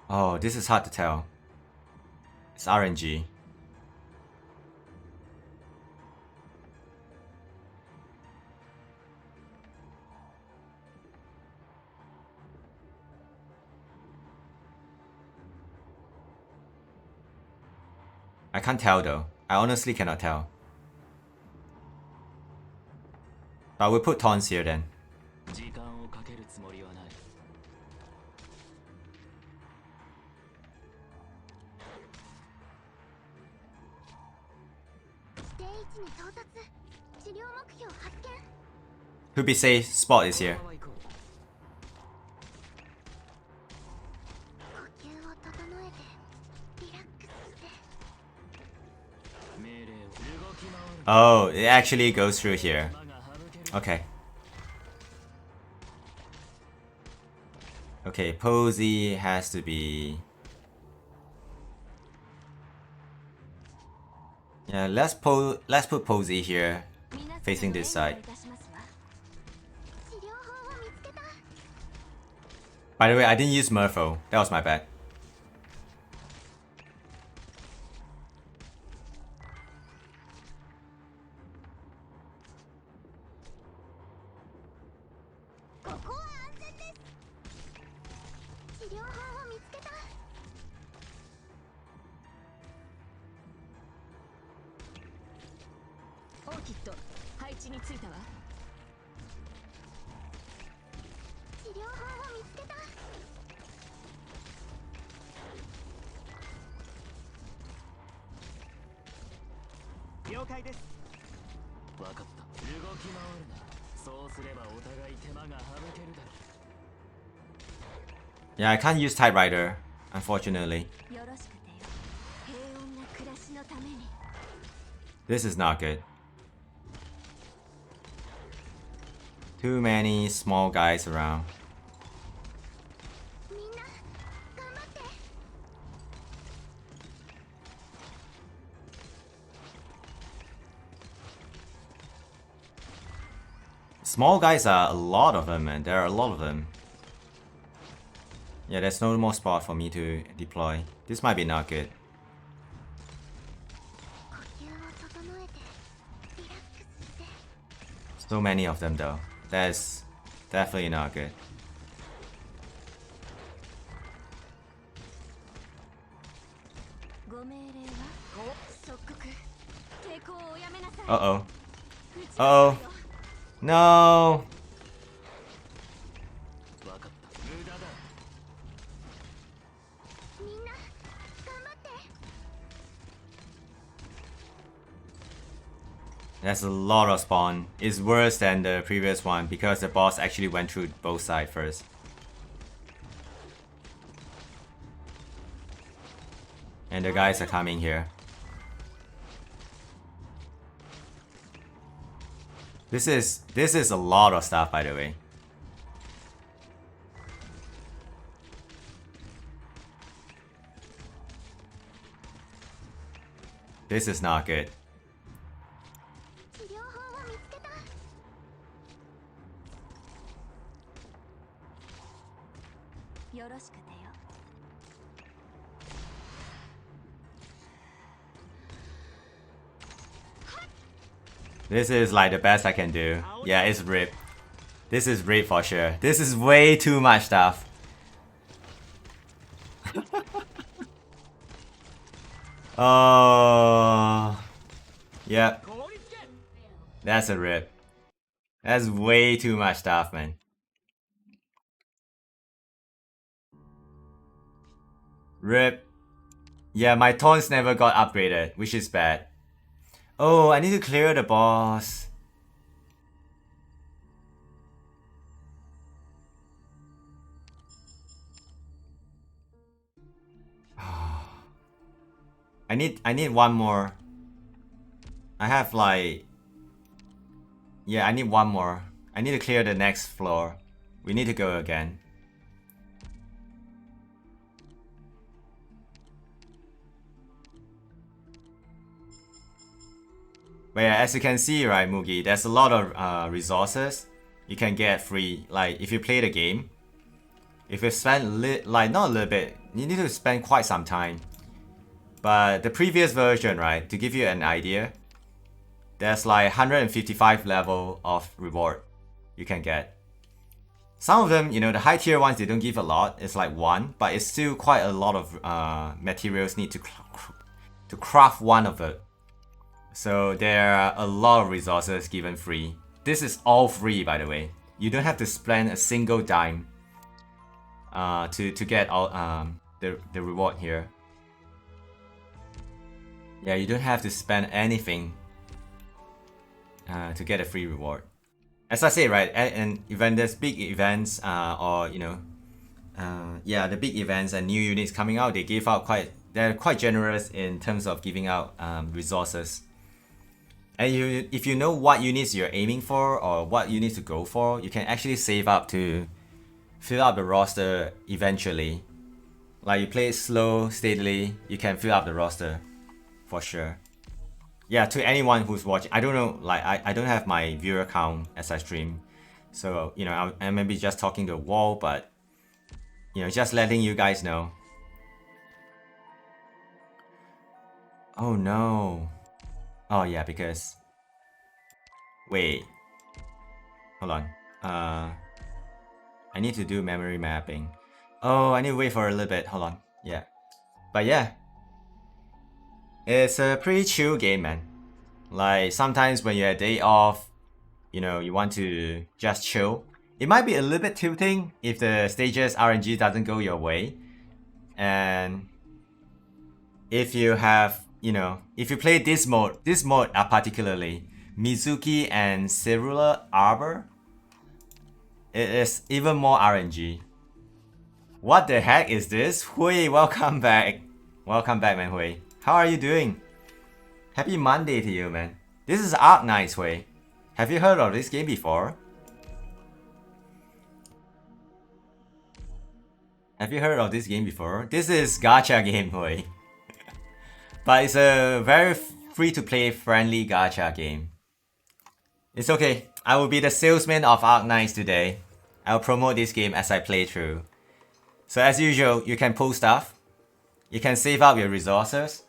Oh, this is hard to tell. It's RNG. I can't tell though. I honestly cannot tell. But we'll put taunts here then. To be safe, spot is here. Oh, it actually goes through here. Okay. Okay, Posey has to be... Yeah, let's put Posey here, facing this side. By the way, I didn't use Murpho. That was my bad. Yeah, I can't use Typewriter, unfortunately. This is not good. Too many small guys around. Small guys are a lot of them, man. There are a lot of them. Yeah, there's no more spot for me to deploy. This might be not good. So many of them though. That's definitely not good. Uh-oh. Uh-oh. No! There's a lot of spawn. It's worse than the previous one because the boss actually went through both sides first. And the guys are coming here. This is a lot of stuff, by the way. This is not good. This is like the best I can do. Yeah, it's RIP. This is RIP for sure. This is way too much stuff. Oh, yeah. That's a RIP. That's way too much stuff, man. RIP. Yeah, my taunts never got upgraded, which is bad. Oh, I need to clear the boss. I need one more. I have like... Yeah, I need one more. I need to clear the next floor. We need to go again. But yeah, as you can see, right, Mugi, there's a lot of resources you can get free. Like, if you play the game, if you spend, like, not a little bit, you need to spend quite some time. But the previous version, right, to give you an idea, there's like 155 level of reward you can get. Some of them, you know, the high tier ones, they don't give a lot. It's like 1, but it's still quite a lot of materials need to craft one of it. So there are a lot of resources given free. This is all free, by the way. You don't have to spend a single dime to get all the reward here. Yeah, you don't have to spend anything to get a free reward. As I say, right, and when there's big events or you know, yeah, the big events and new units coming out, they're quite generous in terms of giving out resources. And if you know what units you're aiming for or what units to go for, you can actually save up to fill up the roster eventually. Like, you play it slow, steadily, you can fill up the roster for sure. Yeah, to anyone who's watching, I don't know, like, I don't have my viewer count as I stream. So, you know, I may be just talking to a wall, but, you know, just letting you guys know. Oh no. Oh yeah, because... Wait. Hold on. I need to do memory mapping. Oh, I need to wait for a little bit. Hold on. Yeah. But yeah. It's a pretty chill game, man. Like, sometimes when you're a day off, you know, you want to just chill. It might be a little bit tilting if the stages RNG doesn't go your way. And if you have, you know, if you play this mode particularly, Mizuki and Cellular Arbor, it is even more RNG. What the heck is this? Hui, welcome back. Welcome back, man, Hui. How are you doing? Happy Monday to you, man. This is Arknights, Hui. Have you heard of this game before? Have you heard of this game before? This is gacha game, Hui. But it's a very free-to-play friendly gacha game. It's okay. I will be the salesman of Arknights today. I'll promote this game as I play through. So as usual, you can pull stuff. You can save up your resources.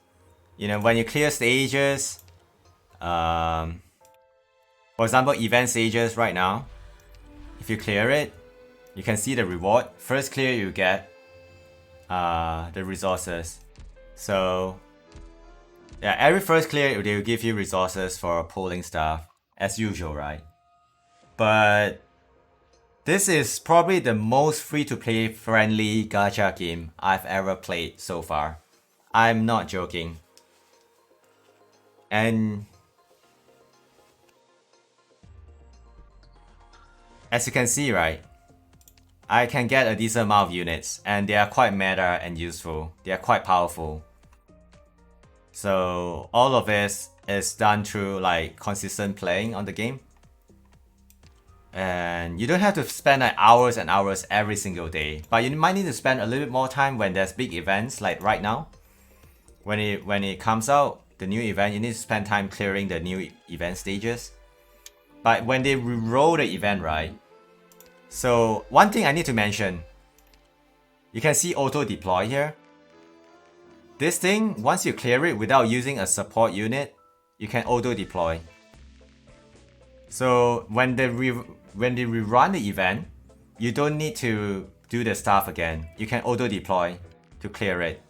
You know, when you clear stages, for example, event stages right now, if you clear it, you can see the reward. First clear, you get the resources. So yeah, every first clear, they will give you resources for pulling stuff, as usual, right? But this is probably the most free-to-play friendly gacha game I've ever played so far. I'm not joking. And as you can see, right, I can get a decent amount of units, and they are quite meta and useful. They are quite powerful. So all of this is done through like consistent playing on the game. And you don't have to spend like hours and hours every single day, but you might need to spend a little bit more time when there's big events like right now. When it comes out, the new event, you need to spend time clearing the new event stages. But when they re-roll the event, right? So one thing I need to mention, you can see auto deploy here. This thing, once you clear it without using a support unit, you can auto deploy. So when they rerun the event, you don't need to do the stuff again. You can auto deploy to clear it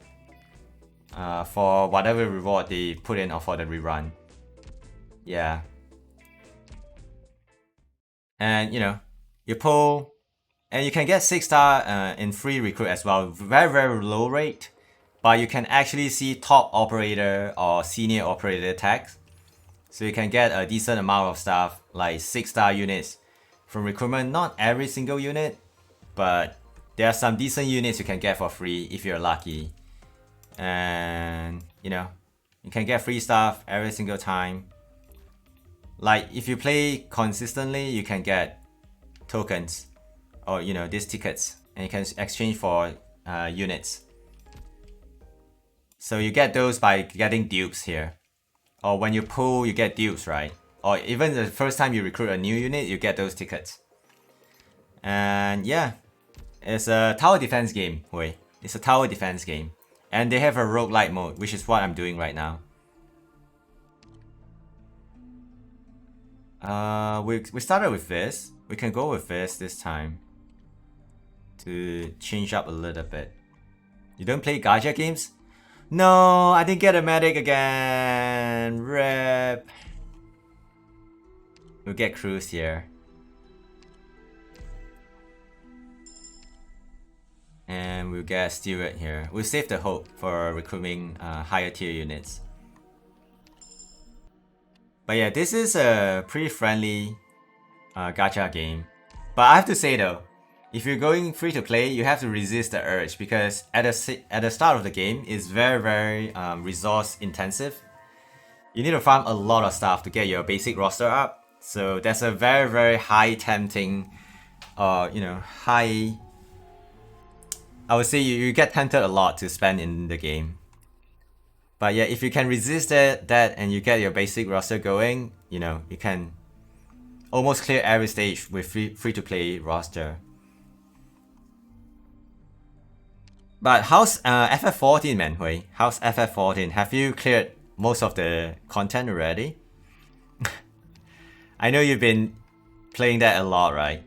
for whatever reward they put in or for the rerun. Yeah. And you know, you pull, and you can get 6-star in free recruit as well. Very low rate, but you can actually see top operator or senior operator tags. So you can get a decent amount of stuff like 6-star units from recruitment. Not every single unit, but there are some decent units you can get for free if you're lucky. And you know, you can get free stuff every single time. Like if you play consistently, you can get tokens or you know, these tickets, and you can exchange for units. So you get those by getting dupes here. Or when you pull, you get dupes, right? Or even the first time you recruit a new unit, you get those tickets. And yeah, it's a tower defense game, Hui. It's a tower defense game. And they have a roguelite mode, which is what I'm doing right now. We started with this. We can go with this time to change up a little bit. You don't play gacha games? No, I didn't get a medic again. Rip. We'll get Cruise here. And we'll get Steward here. We'll save the hope for recruiting higher tier units. But yeah, this is a pretty friendly gacha game. But I have to say though, if you're going free to play, you have to resist the urge, because at the start of the game, it's very resource intensive. You need to farm a lot of stuff to get your basic roster up. So there's a very high tempting, you know, high. I would say you get tempted a lot to spend in the game. But yeah, if you can resist that and you get your basic roster going, you know, you can almost clear every stage with free to play roster. But how's FF14, man, Hui? How's FF14? Have you cleared most of the content already? I know you've been playing that a lot, right?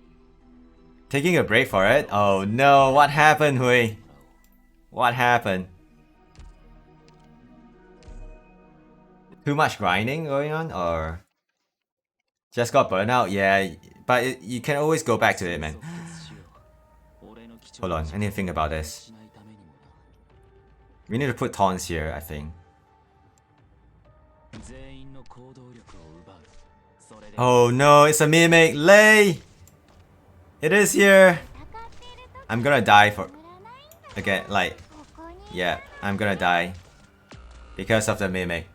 Taking a break for it? Oh no, what happened, Hui? What happened? Too much grinding going on, or just got burnt out? Yeah, but you can always go back to it, man. Hold on, I need to think about this. We need to put taunts here, I think. Oh no, it's a mimic! Lay! It is here! I'm gonna die for... Again, like... Yeah, I'm gonna die. Because of the mimic.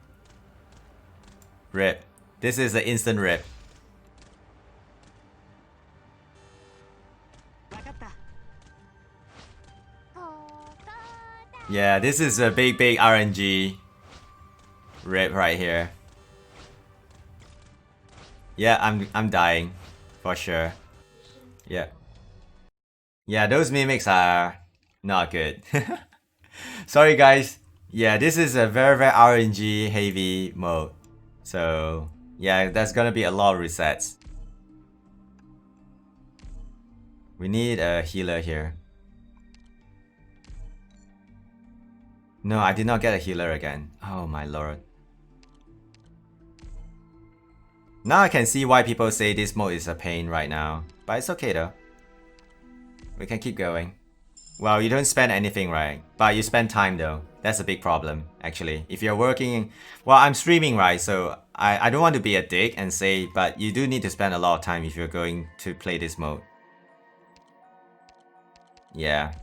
Rip. This is the instant rip. Yeah, this is a big RNG rip right here. Yeah, I'm dying for sure. Yeah. Yeah, those mimics are not good. Sorry guys. Yeah, this is a very RNG heavy mode. So yeah, there's gonna be a lot of resets. We need a healer here. No, I did not get a healer again. Oh my lord. Now I can see why people say this mode is a pain right now. But it's okay though. We can keep going. Well, you don't spend anything, right? But you spend time though. That's a big problem, actually. If you're working... Well, I'm streaming, right? So I don't want to be a dick and say, but you do need to spend a lot of time if you're going to play this mode. Yeah.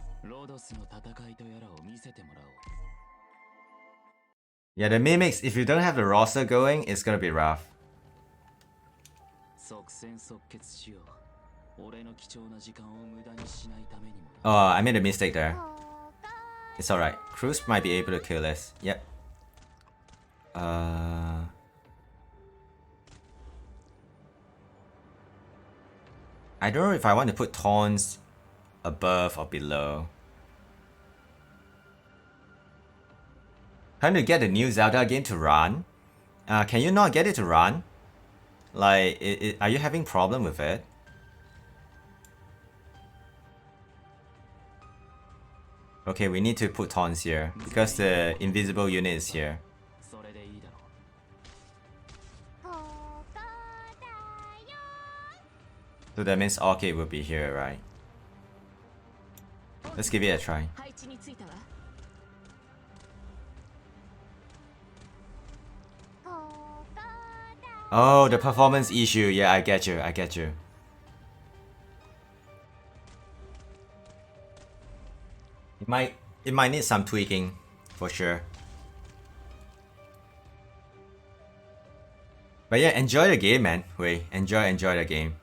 Yeah, the mimics, if you don't have the roster going, it's gonna be rough. Oh, I made a mistake there. It's alright. Cruz might be able to kill this. Yep. I don't know if I want to put taunts above or below. Trying to get the new Zelda game to run. Can you not get it to run? Like, are you having problem with it? Okay, we need to put taunts here because the invisible unit is here. So that means Arcade will be here, right? Let's give it a try. Oh, the performance issue. Yeah, I get you. I get you. It might need some tweaking, for sure. But yeah, enjoy the game, man. Wait, enjoy the game.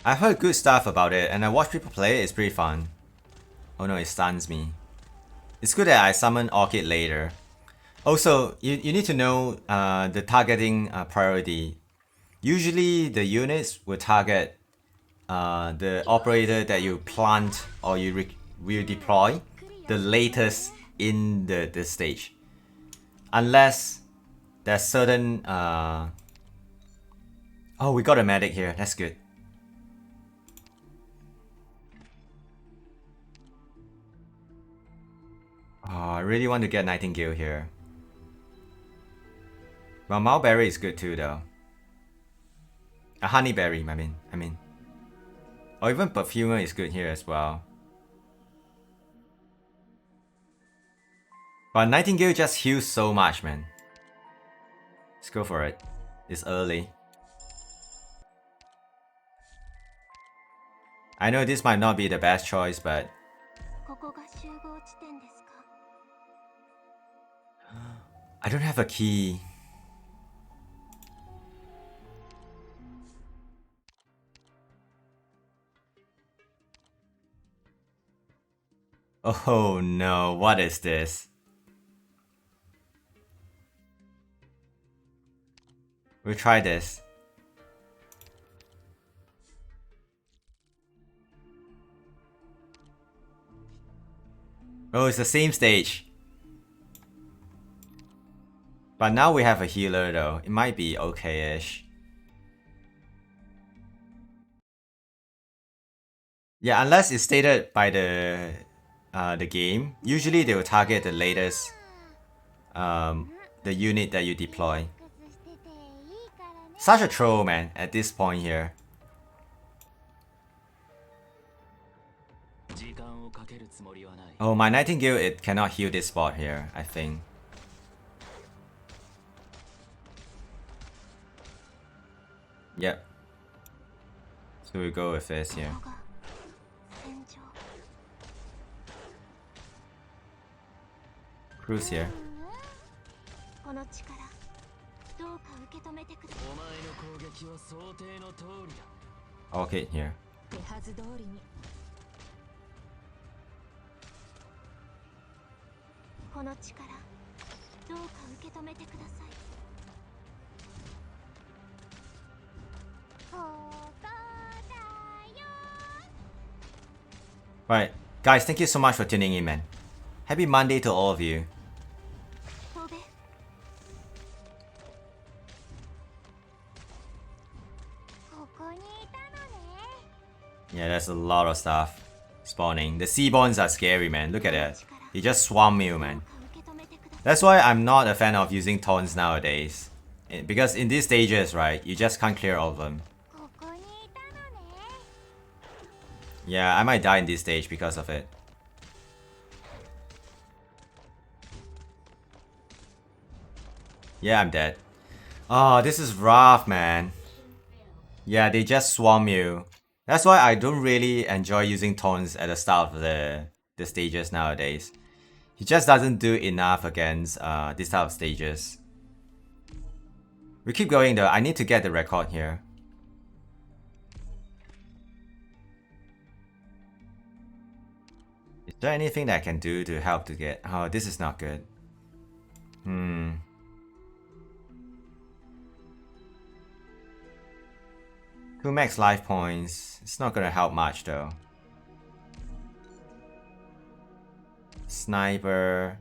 I've heard good stuff about it, and I watch people play it. It's pretty fun. Oh no, it stuns me. It's good that I summon Orchid later. Also, you need to know the targeting priority. Usually the units will target the operator that you plant or you will deploy the latest in the stage. Unless there's certain... Oh, we got a medic here. That's good. Oh, I really want to get Nightingale here. Well, Mulberry is good too, though. A Honeyberry, I mean. Or even Perfumer is good here as well. But Nightingale just heals so much, man. Let's go for it. It's early. I know this might not be the best choice, but... I don't have a key. Oh no, what is this? We'll try this. Oh, it's the same stage. But now we have a healer though. It might be okay-ish. Yeah, unless it's stated by the game. Usually they will target the latest the unit that you deploy. Such a troll, man, at this point here. Oh, my Nightingale, it cannot heal this spot here, I think. Yep. So we go with this here. Cruz here. Okay, here. Right, guys, thank you so much for tuning in, man. Happy Monday to all of you. Yeah, there's a lot of stuff spawning. The Seaborns are scary, man. Look at that. They just swarm you, man. That's why I'm not a fan of using taunts nowadays. Because in these stages, right, you just can't clear all of them. Yeah, I might die in this stage because of it. Yeah, I'm dead. Oh, this is rough, man. Yeah, they just swarm you. That's why I don't really enjoy using taunts at the start of the stages nowadays. He just doesn't do enough against this type of stages. We keep going though. I need to get the record here. Is there anything that I can do to help to get... Oh, this is not good. 2 max life points. It's not gonna help much though. Sniper.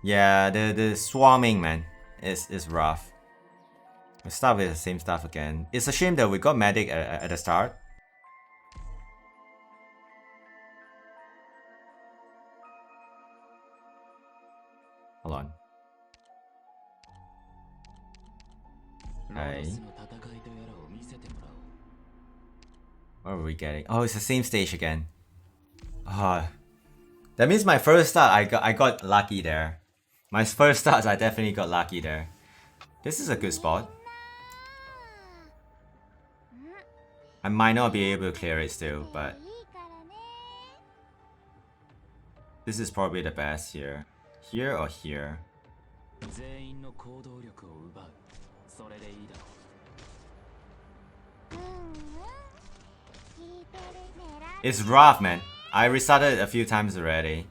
Yeah, the swarming, man, is rough. We'll start with the same stuff again. It's a shame that we got medic at the start. Hold on. Okay. What are we getting? Oh, it's the same stage again. Ah, that means my first start I got lucky there. My first starts I definitely got lucky there. This is a good spot. I might not be able to clear it still, but this is probably the best here. Here or here? It's rough, man. I restarted it a few times already.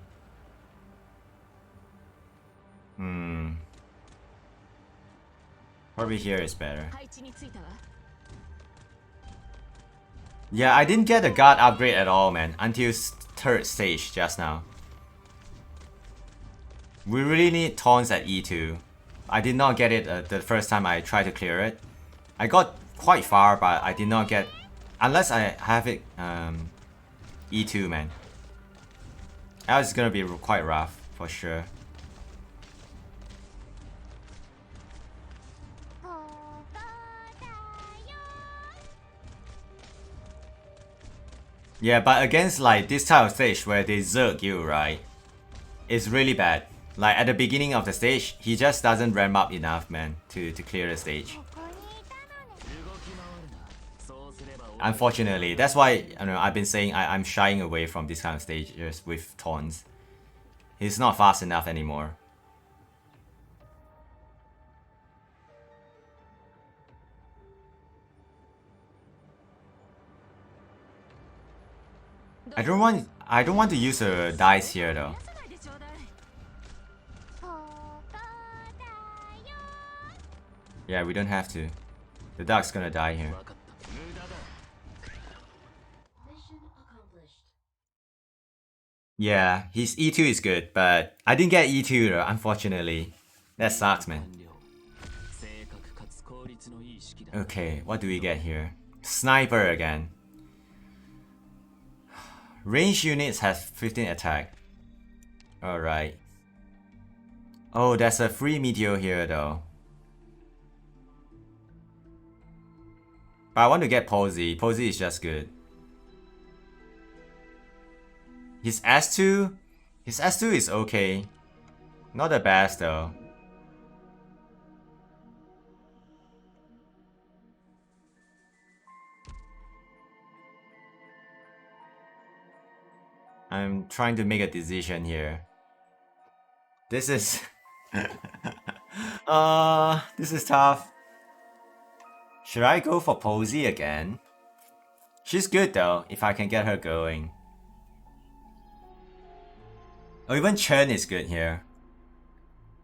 Probably here is better. Yeah, I didn't get the guard upgrade at all, man, until 3rd stage just now. We really need taunts at E2. I did not get it the first time I tried to clear it. I got quite far, but I did not get... Unless I have it E2, man. Else it's gonna be quite rough, for sure. Yeah, but against like this type of stage where they zerg you, right? It's really bad. Like at the beginning of the stage, he just doesn't ramp up enough, man, to clear the stage. Unfortunately, that's why I've been saying I'm shying away from this kind of stages with taunts. He's not fast enough anymore. I don't want to use a dice here though. Yeah, we don't have to. The duck's gonna die here. Yeah, his E2 is good, but I didn't get E2 though, unfortunately. That sucks, man. Okay, what do we get here? Sniper again. Range units has 15 attack. Alright. Oh, there's a free meteor here though. But I want to get Posey. Posey is just good. His S2? His S2 is okay. Not the best though. I'm trying to make a decision here. This is... this is tough. Should I go for Posey again? She's good though, if I can get her going. Or even Chen is good here.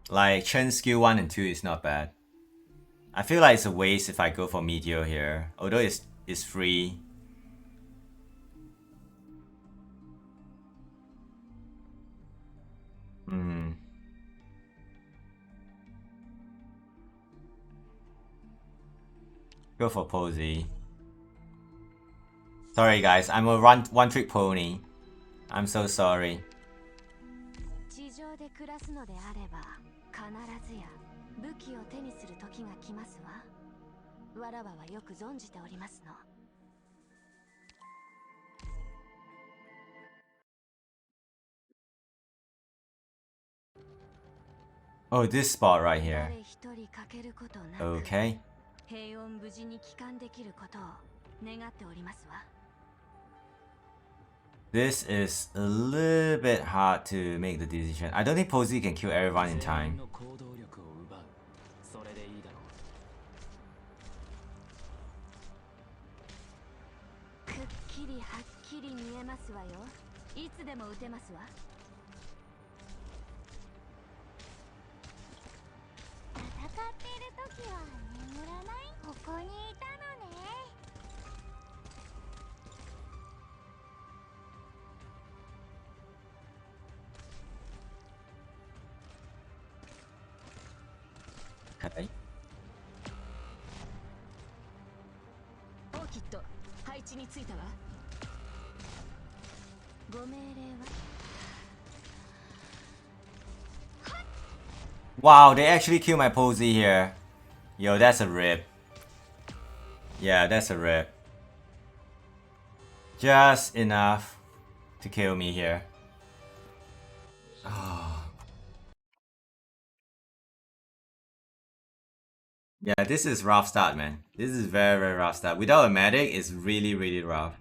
Like, Chen's skill 1 and 2 is not bad. I feel like it's a waste if I go for Meteor here, although it's free. Go for Posey. Sorry guys, I'm a one-trick pony. I'm so sorry. Oh, this spot right here. Okay. This is a little bit hard to make the decision. I don't think Posey can kill everyone in time. Okay. Wow, they actually killed my Posey here. Yo, that's a rip. Yeah, that's a rip. Just enough to kill me here. Oh. Yeah, this is rough start, man. This is very, very rough start. Without a medic, it's really, really rough.